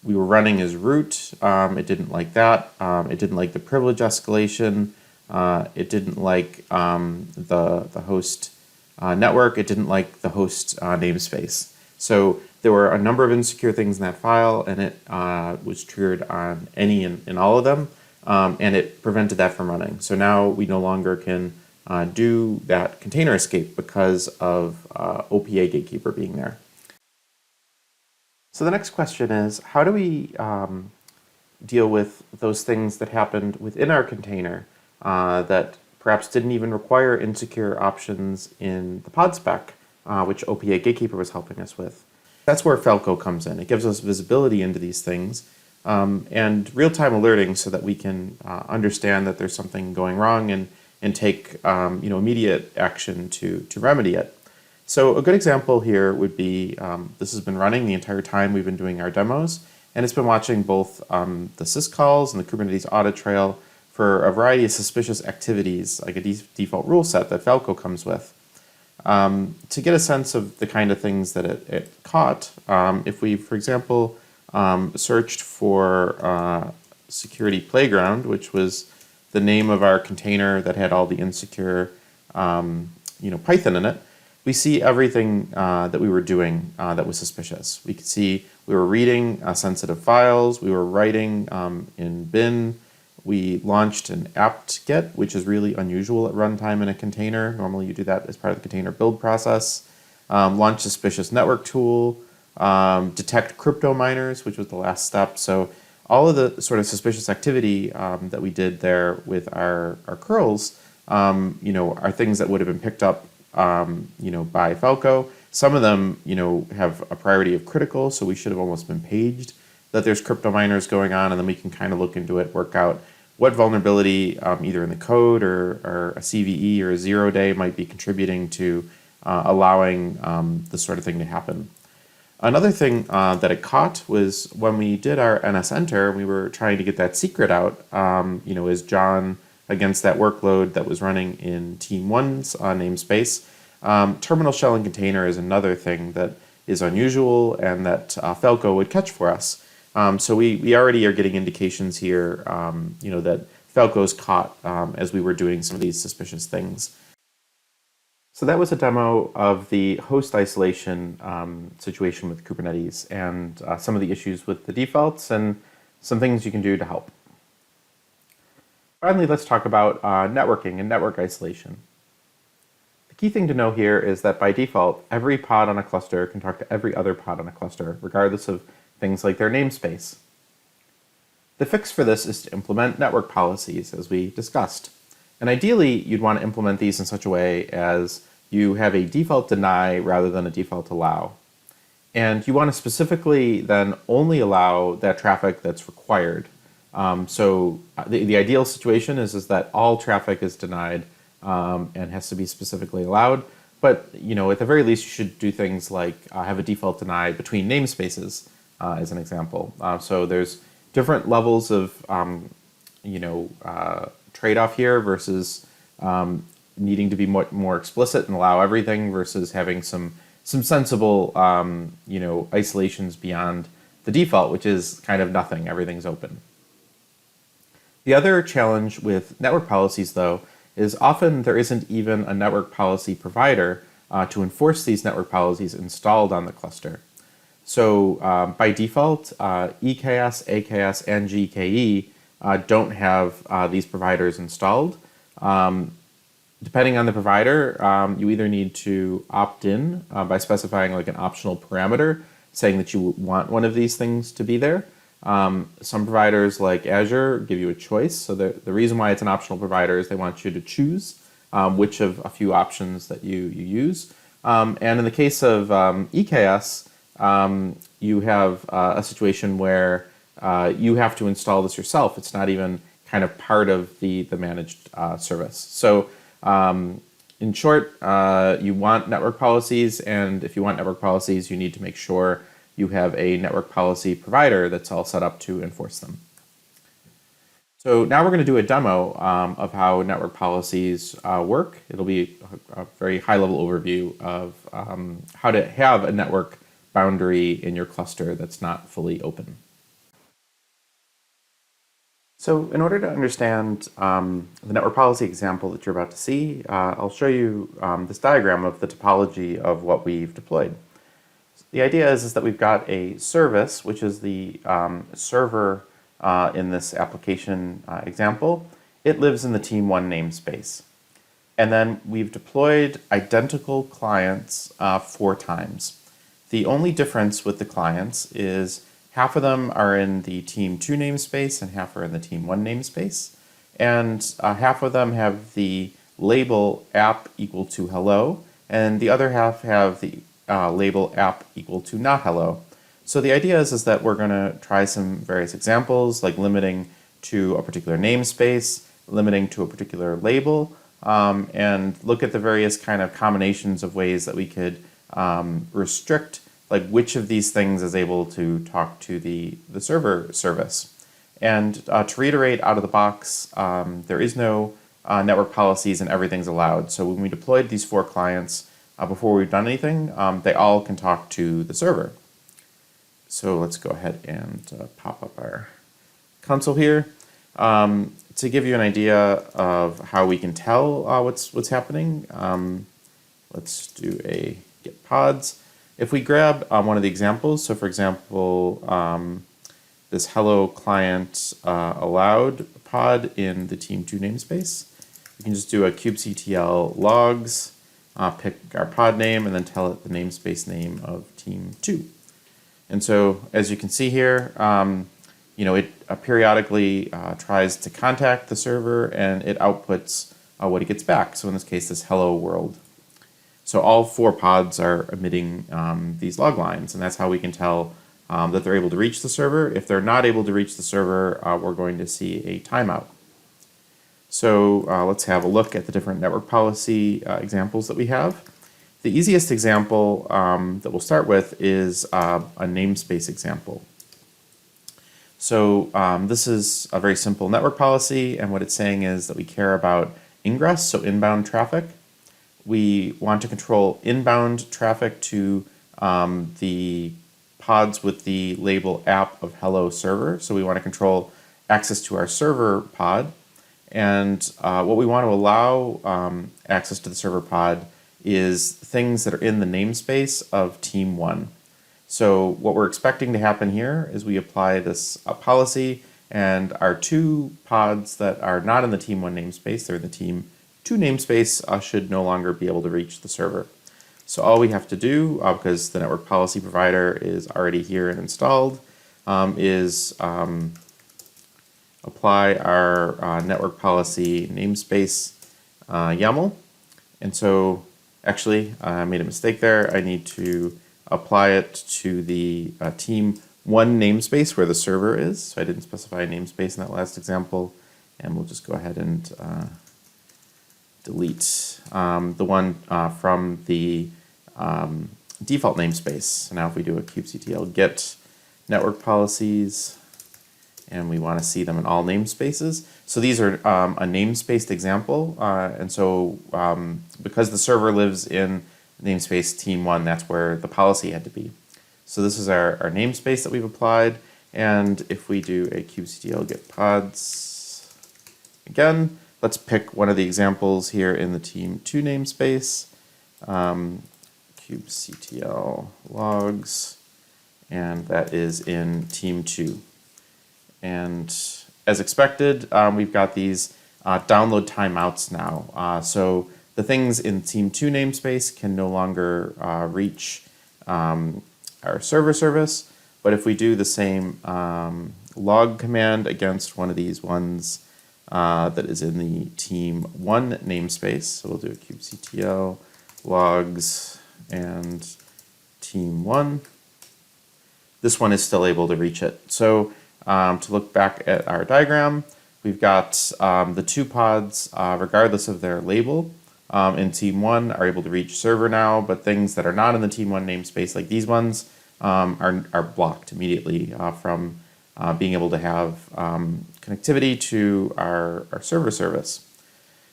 we were running as root. It didn't like that. It didn't like the privilege escalation. It didn't like the host network. It didn't like the host namespace. So there were a number of insecure things in that file, and it was triggered on any and all of them, and it prevented that from running. So now we no longer can do that container escape because of OPA Gatekeeper being there. So the next question is, how do we deal with those things that happened within our container that perhaps didn't even require insecure options in the pod spec, which OPA Gatekeeper was helping us with? That's where Falco comes in. It gives us visibility into these things and real-time alerting so that we can understand that there's something going wrong and take immediate action to remedy it. So a good example here would be, this has been running the entire time we've been doing our demos, and it's been watching both the syscalls and the Kubernetes audit trail for a variety of suspicious activities, like a default rule set that Falco comes with. To get a sense of the kind of things that it caught, if we, for example, searched for security playground, which was the name of our container that had all the insecure Python in it, we see everything that we were doing that was suspicious. We could see we were reading sensitive files, we were writing in bin, we launched an apt-get, which is really unusual at runtime in a container. Normally you do that as part of the container build process. Launch suspicious network tool, detect crypto miners, which was the last step. So all of the sort of suspicious activity that we did there with our curls, are things that would have been picked up by Falco. Some of them, have a priority of critical, so we should have almost been paged that there's crypto miners going on, and then we can kind of look into it, work out what vulnerability, either in the code or a CVE or a 0-day, might be contributing to allowing this sort of thing to happen. Another thing that it caught was when we did our NSEnter, we were trying to get that secret out, as John against that workload that was running in Team 1's namespace. Terminal shell and container is another thing that is unusual and that Falco would catch for us. So we already are getting indications here, that Falco's caught as we were doing some of these suspicious things. So that was a demo of the host isolation situation with Kubernetes and some of the issues with the defaults and some things you can do to help. Finally, let's talk about networking and network isolation. The key thing to know here is that by default, every pod on a cluster can talk to every other pod on a cluster, regardless of things like their namespace. The fix for this is to implement network policies, as we discussed. And ideally, you'd want to implement these in such a way as you have a default deny rather than a default allow. And you want to specifically then only allow that traffic that's required. So the ideal situation is that all traffic is denied and has to be specifically allowed. But at the very least, you should do things like have a default deny between namespaces, as an example. So there's different levels of trade-off here versus needing to be more explicit and allow everything versus having some sensible isolations beyond the default, which is kind of nothing. Everything's open. The other challenge with network policies, though, is often there isn't even a network policy provider to enforce these network policies installed on the cluster. So by default, EKS, AKS, and GKE don't have these providers installed. Depending on the provider, you either need to opt in by specifying like an optional parameter saying that you want one of these things to be there. Some providers like Azure give you a choice. So the reason why it's an optional provider is they want you to choose which of a few options that you use. And in the case of EKS, you have a situation where you have to install this yourself. It's not even kind of part of the managed service. So in short, you want network policies, and if you want network policies, you need to make sure you have a network policy provider that's all set up to enforce them. So now we're going to do a demo of how network policies work. It'll be a very high-level overview of how to have a network boundary in your cluster that's not fully open. So in order to understand the network policy example that you're about to see, I'll show you this diagram of the topology of what we've deployed. The idea is that we've got a service, which is the server in this application example. It lives in the team 1 namespace. And then we've deployed identical clients 4 times. The only difference with the clients is half of them are in the team 2 namespace and half are in the team 1 namespace. And half of them have the label app equal to hello, and the other half have the label app equal to not hello. So the idea is that we're going to try some various examples, like limiting to a particular namespace, limiting to a particular label, and look at the various kind of combinations of ways that we could restrict like which of these things is able to talk to the server service. And to reiterate out of the box, there is no network policies and everything's allowed. So when we deployed these 4 clients, before we've done anything, they all can talk to the server. So let's go ahead and pop up our console here. To give you an idea of how we can tell what's happening, let's do a get pods. If we grab one of the examples, so for example, this hello client allowed pod in the team 2 namespace, we can just do a kubectl logs, pick our pod name, and then tell it the namespace name of team 2. And so as you can see here, it periodically tries to contact the server and it outputs what it gets back. So in this case, this hello world. So all 4 pods are emitting these log lines, and that's how we can tell that they're able to reach the server. If they're not able to reach the server, we're going to see a timeout. So let's have a look at the different network policy examples that we have. The easiest example that we'll start with is a namespace example. So this is a very simple network policy, and what it's saying is that we care about ingress, so inbound traffic. We want to control inbound traffic to the pods with the label app of hello server. So we want to control access to our server pod. And what we want to allow access to the server pod is things that are in the namespace of team 1. So what we're expecting to happen here is we apply this policy, and our 2 pods that are not in the team 1 namespace, they're in the team 2 namespace, should no longer be able to reach the server. So all we have to do, because the network policy provider is already here and installed, is apply our network policy namespace YAML. And so actually, I made a mistake there. I need to apply it to the team 1 namespace where the server is. So I didn't specify a namespace in that last example, and we'll just go ahead and delete the one from the default namespace. So now if we do a kubectl get network policies, and we want to see them in all namespaces. So these are a namespaced example, and so because the server lives in namespace team 1, that's where the policy had to be. So this is our namespace that we've applied, and if we do a kubectl get pods, again, let's pick one of the examples here in the team 2 namespace, kubectl logs, and that is in team 2. And as expected, we've got these download timeouts now. So the things in team 2 namespace can no longer reach our server service, but if we do the same log command against one of these ones that is in the team 1 namespace, so we'll do a kubectl logs and team 1, this one is still able to reach it. So to look back at our diagram, we've got the 2 pods, regardless of their label, in team 1 are able to reach server now, but things that are not in the team 1 namespace, like these ones, are blocked immediately from being able to have connectivity to our server service.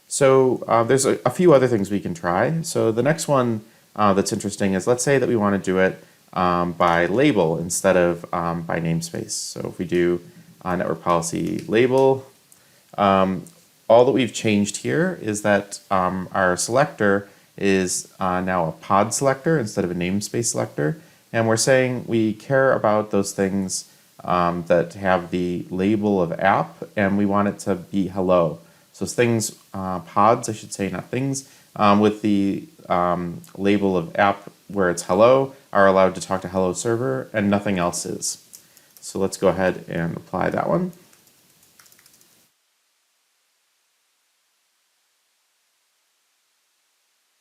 So there's a few other things we can try. So the next one that's interesting is, let's say that we want to do it by label instead of by namespace. So if we do network policy label, all that we've changed here is that our selector is now a pod selector instead of a namespace selector. And we're saying we care about those things that have the label of app, and we want it to be hello. So things, pods, I should say, not things, with the label of app where it's hello are allowed to talk to hello server, and nothing else is. So let's go ahead and apply that one.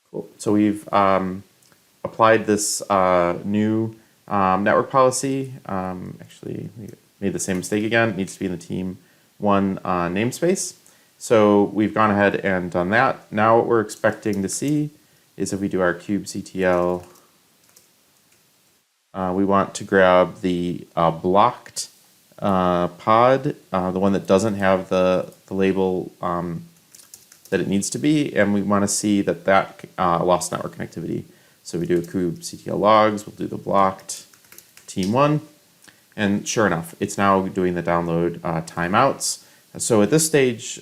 Cool. So we've applied this new network policy. Actually, we made the same mistake again. It needs to be in the team 1 namespace. So we've gone ahead and done that. Now what we're expecting to see is if we do our kubectl, we want to grab the blocked pod, the one that doesn't have the label that it needs to be, and we want to see that lost network connectivity. So we do a kubectl logs, we'll do the blocked team 1, and sure enough, it's now doing the download timeouts. So at this stage,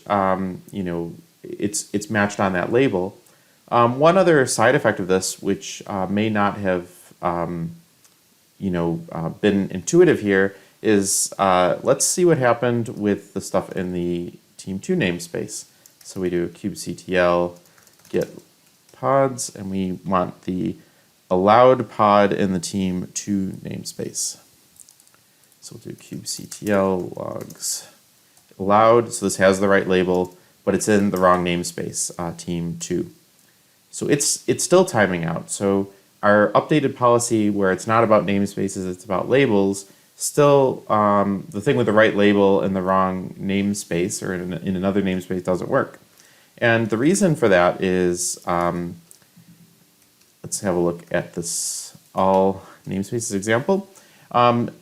it's matched on that label. One other side effect of this, which may not have been intuitive here, is let's see what happened with the stuff in the team 2 namespace. So we do a kubectl get pods, and we want the allowed pod in the team 2 namespace. So we'll do kubectl logs allowed. So this has the right label, but it's in the wrong namespace, team 2. So it's still timing out. So our updated policy, where it's not about namespaces, it's about labels, still the thing with the right label in the wrong namespace or in another namespace doesn't work. And the reason for that is, let's have a look at this all namespaces example.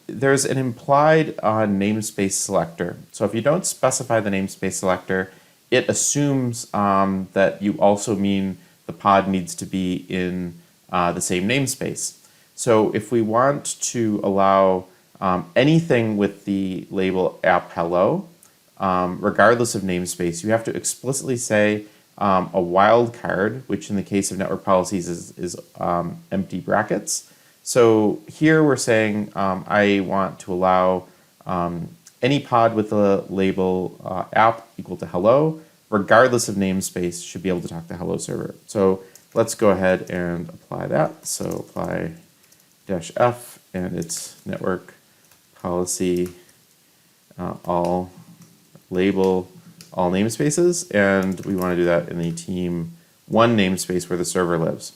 There's an implied namespace selector. So if you don't specify the namespace selector, it assumes that you also mean the pod needs to be in the same namespace. So if we want to allow anything with the label app hello, regardless of namespace, you have to explicitly say a wildcard, which in the case of network policies is empty brackets. So here we're saying I want to allow any pod with the label app equal to hello, regardless of namespace, should be able to talk to hello server. So let's go ahead and apply that. So apply -f, and it's network policy all label all namespaces, and we want to do that in the team 1 namespace where the server lives.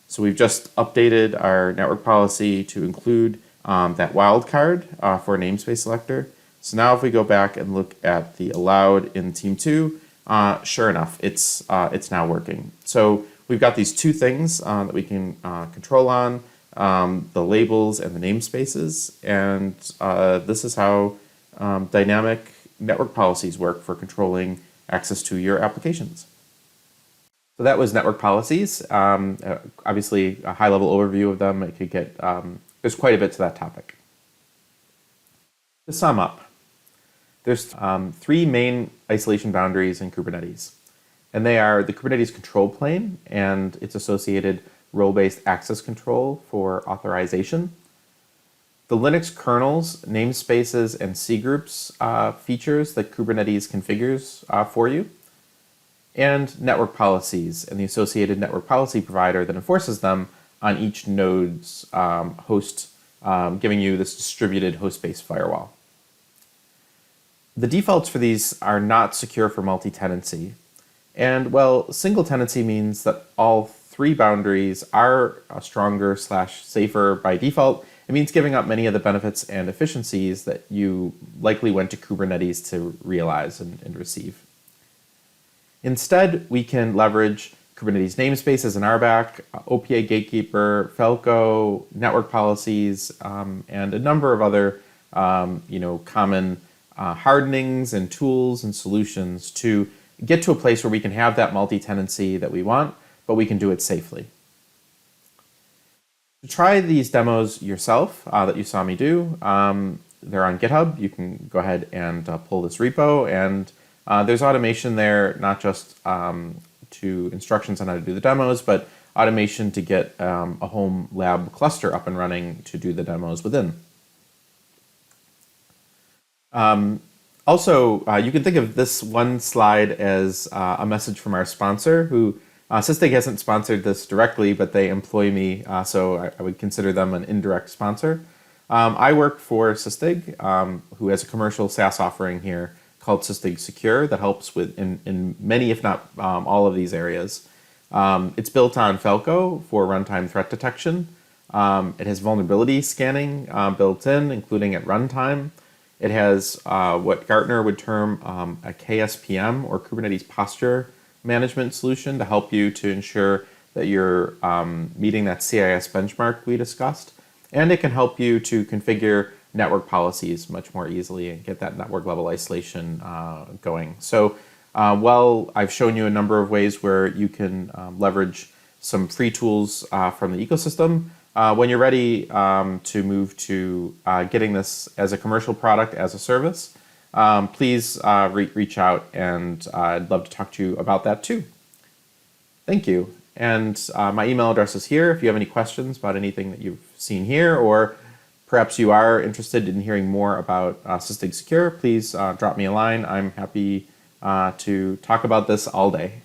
So we've just updated our network policy to include that wildcard for a namespace selector. So now if we go back and look at the allowed in team 2, sure enough, it's now working. So we've got these two things that we can control on, the labels and the namespaces, and this is how dynamic network policies work for controlling access to your applications. So that was network policies. Obviously, a high-level overview of them. It could get there's quite a bit to that topic. To sum up, there's 3 main isolation boundaries in Kubernetes, and they are the Kubernetes control plane and its associated role-based access control for authorization, the Linux kernel's namespaces and cgroups features that Kubernetes configures for you, and network policies and the associated network policy provider that enforces them on each node's host, giving you this distributed host-based firewall. The defaults for these are not secure for multi-tenancy. And well, single tenancy means that all 3 boundaries are stronger / safer by default. It means giving up many of the benefits and efficiencies that you likely went to Kubernetes to realize and receive. Instead, we can leverage Kubernetes namespaces and RBAC, OPA Gatekeeper, Falco, NetworkPolicies, and a number of other common hardenings and tools and solutions to get to a place where we can have that multi-tenancy that we want, but we can do it safely. To try these demos yourself that you saw me do, they're on GitHub. You can go ahead and pull this repo, and there's automation there, not just to instructions on how to do the demos, but automation to get a home lab cluster up and running to do the demos within. Also, you can think of this one slide as a message from our sponsor, who Sysdig hasn't sponsored this directly, but they employ me, so I would consider them an indirect sponsor. I work for Sysdig, who has a commercial SaaS offering here called Sysdig Secure that helps with in many, if not all of these areas. It's built on Falco for runtime threat detection. It has vulnerability scanning built in, including at runtime. It has what Gartner would term a KSPM, or Kubernetes Posture Management solution, to help you to ensure that you're meeting that CIS benchmark we discussed. And it can help you to configure network policies much more easily and get that network level isolation going. So while I've shown you a number of ways where you can leverage some free tools from the ecosystem, when you're ready to move to getting this as a commercial product, as a service, please reach out, and I'd love to talk to you about that too. Thank you. And my email address is here if you have any questions about anything that you've seen here, or perhaps you are interested in hearing more about Sysdig Secure, please drop me a line. I'm happy to talk about this all day.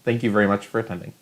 Thank you very much for attending.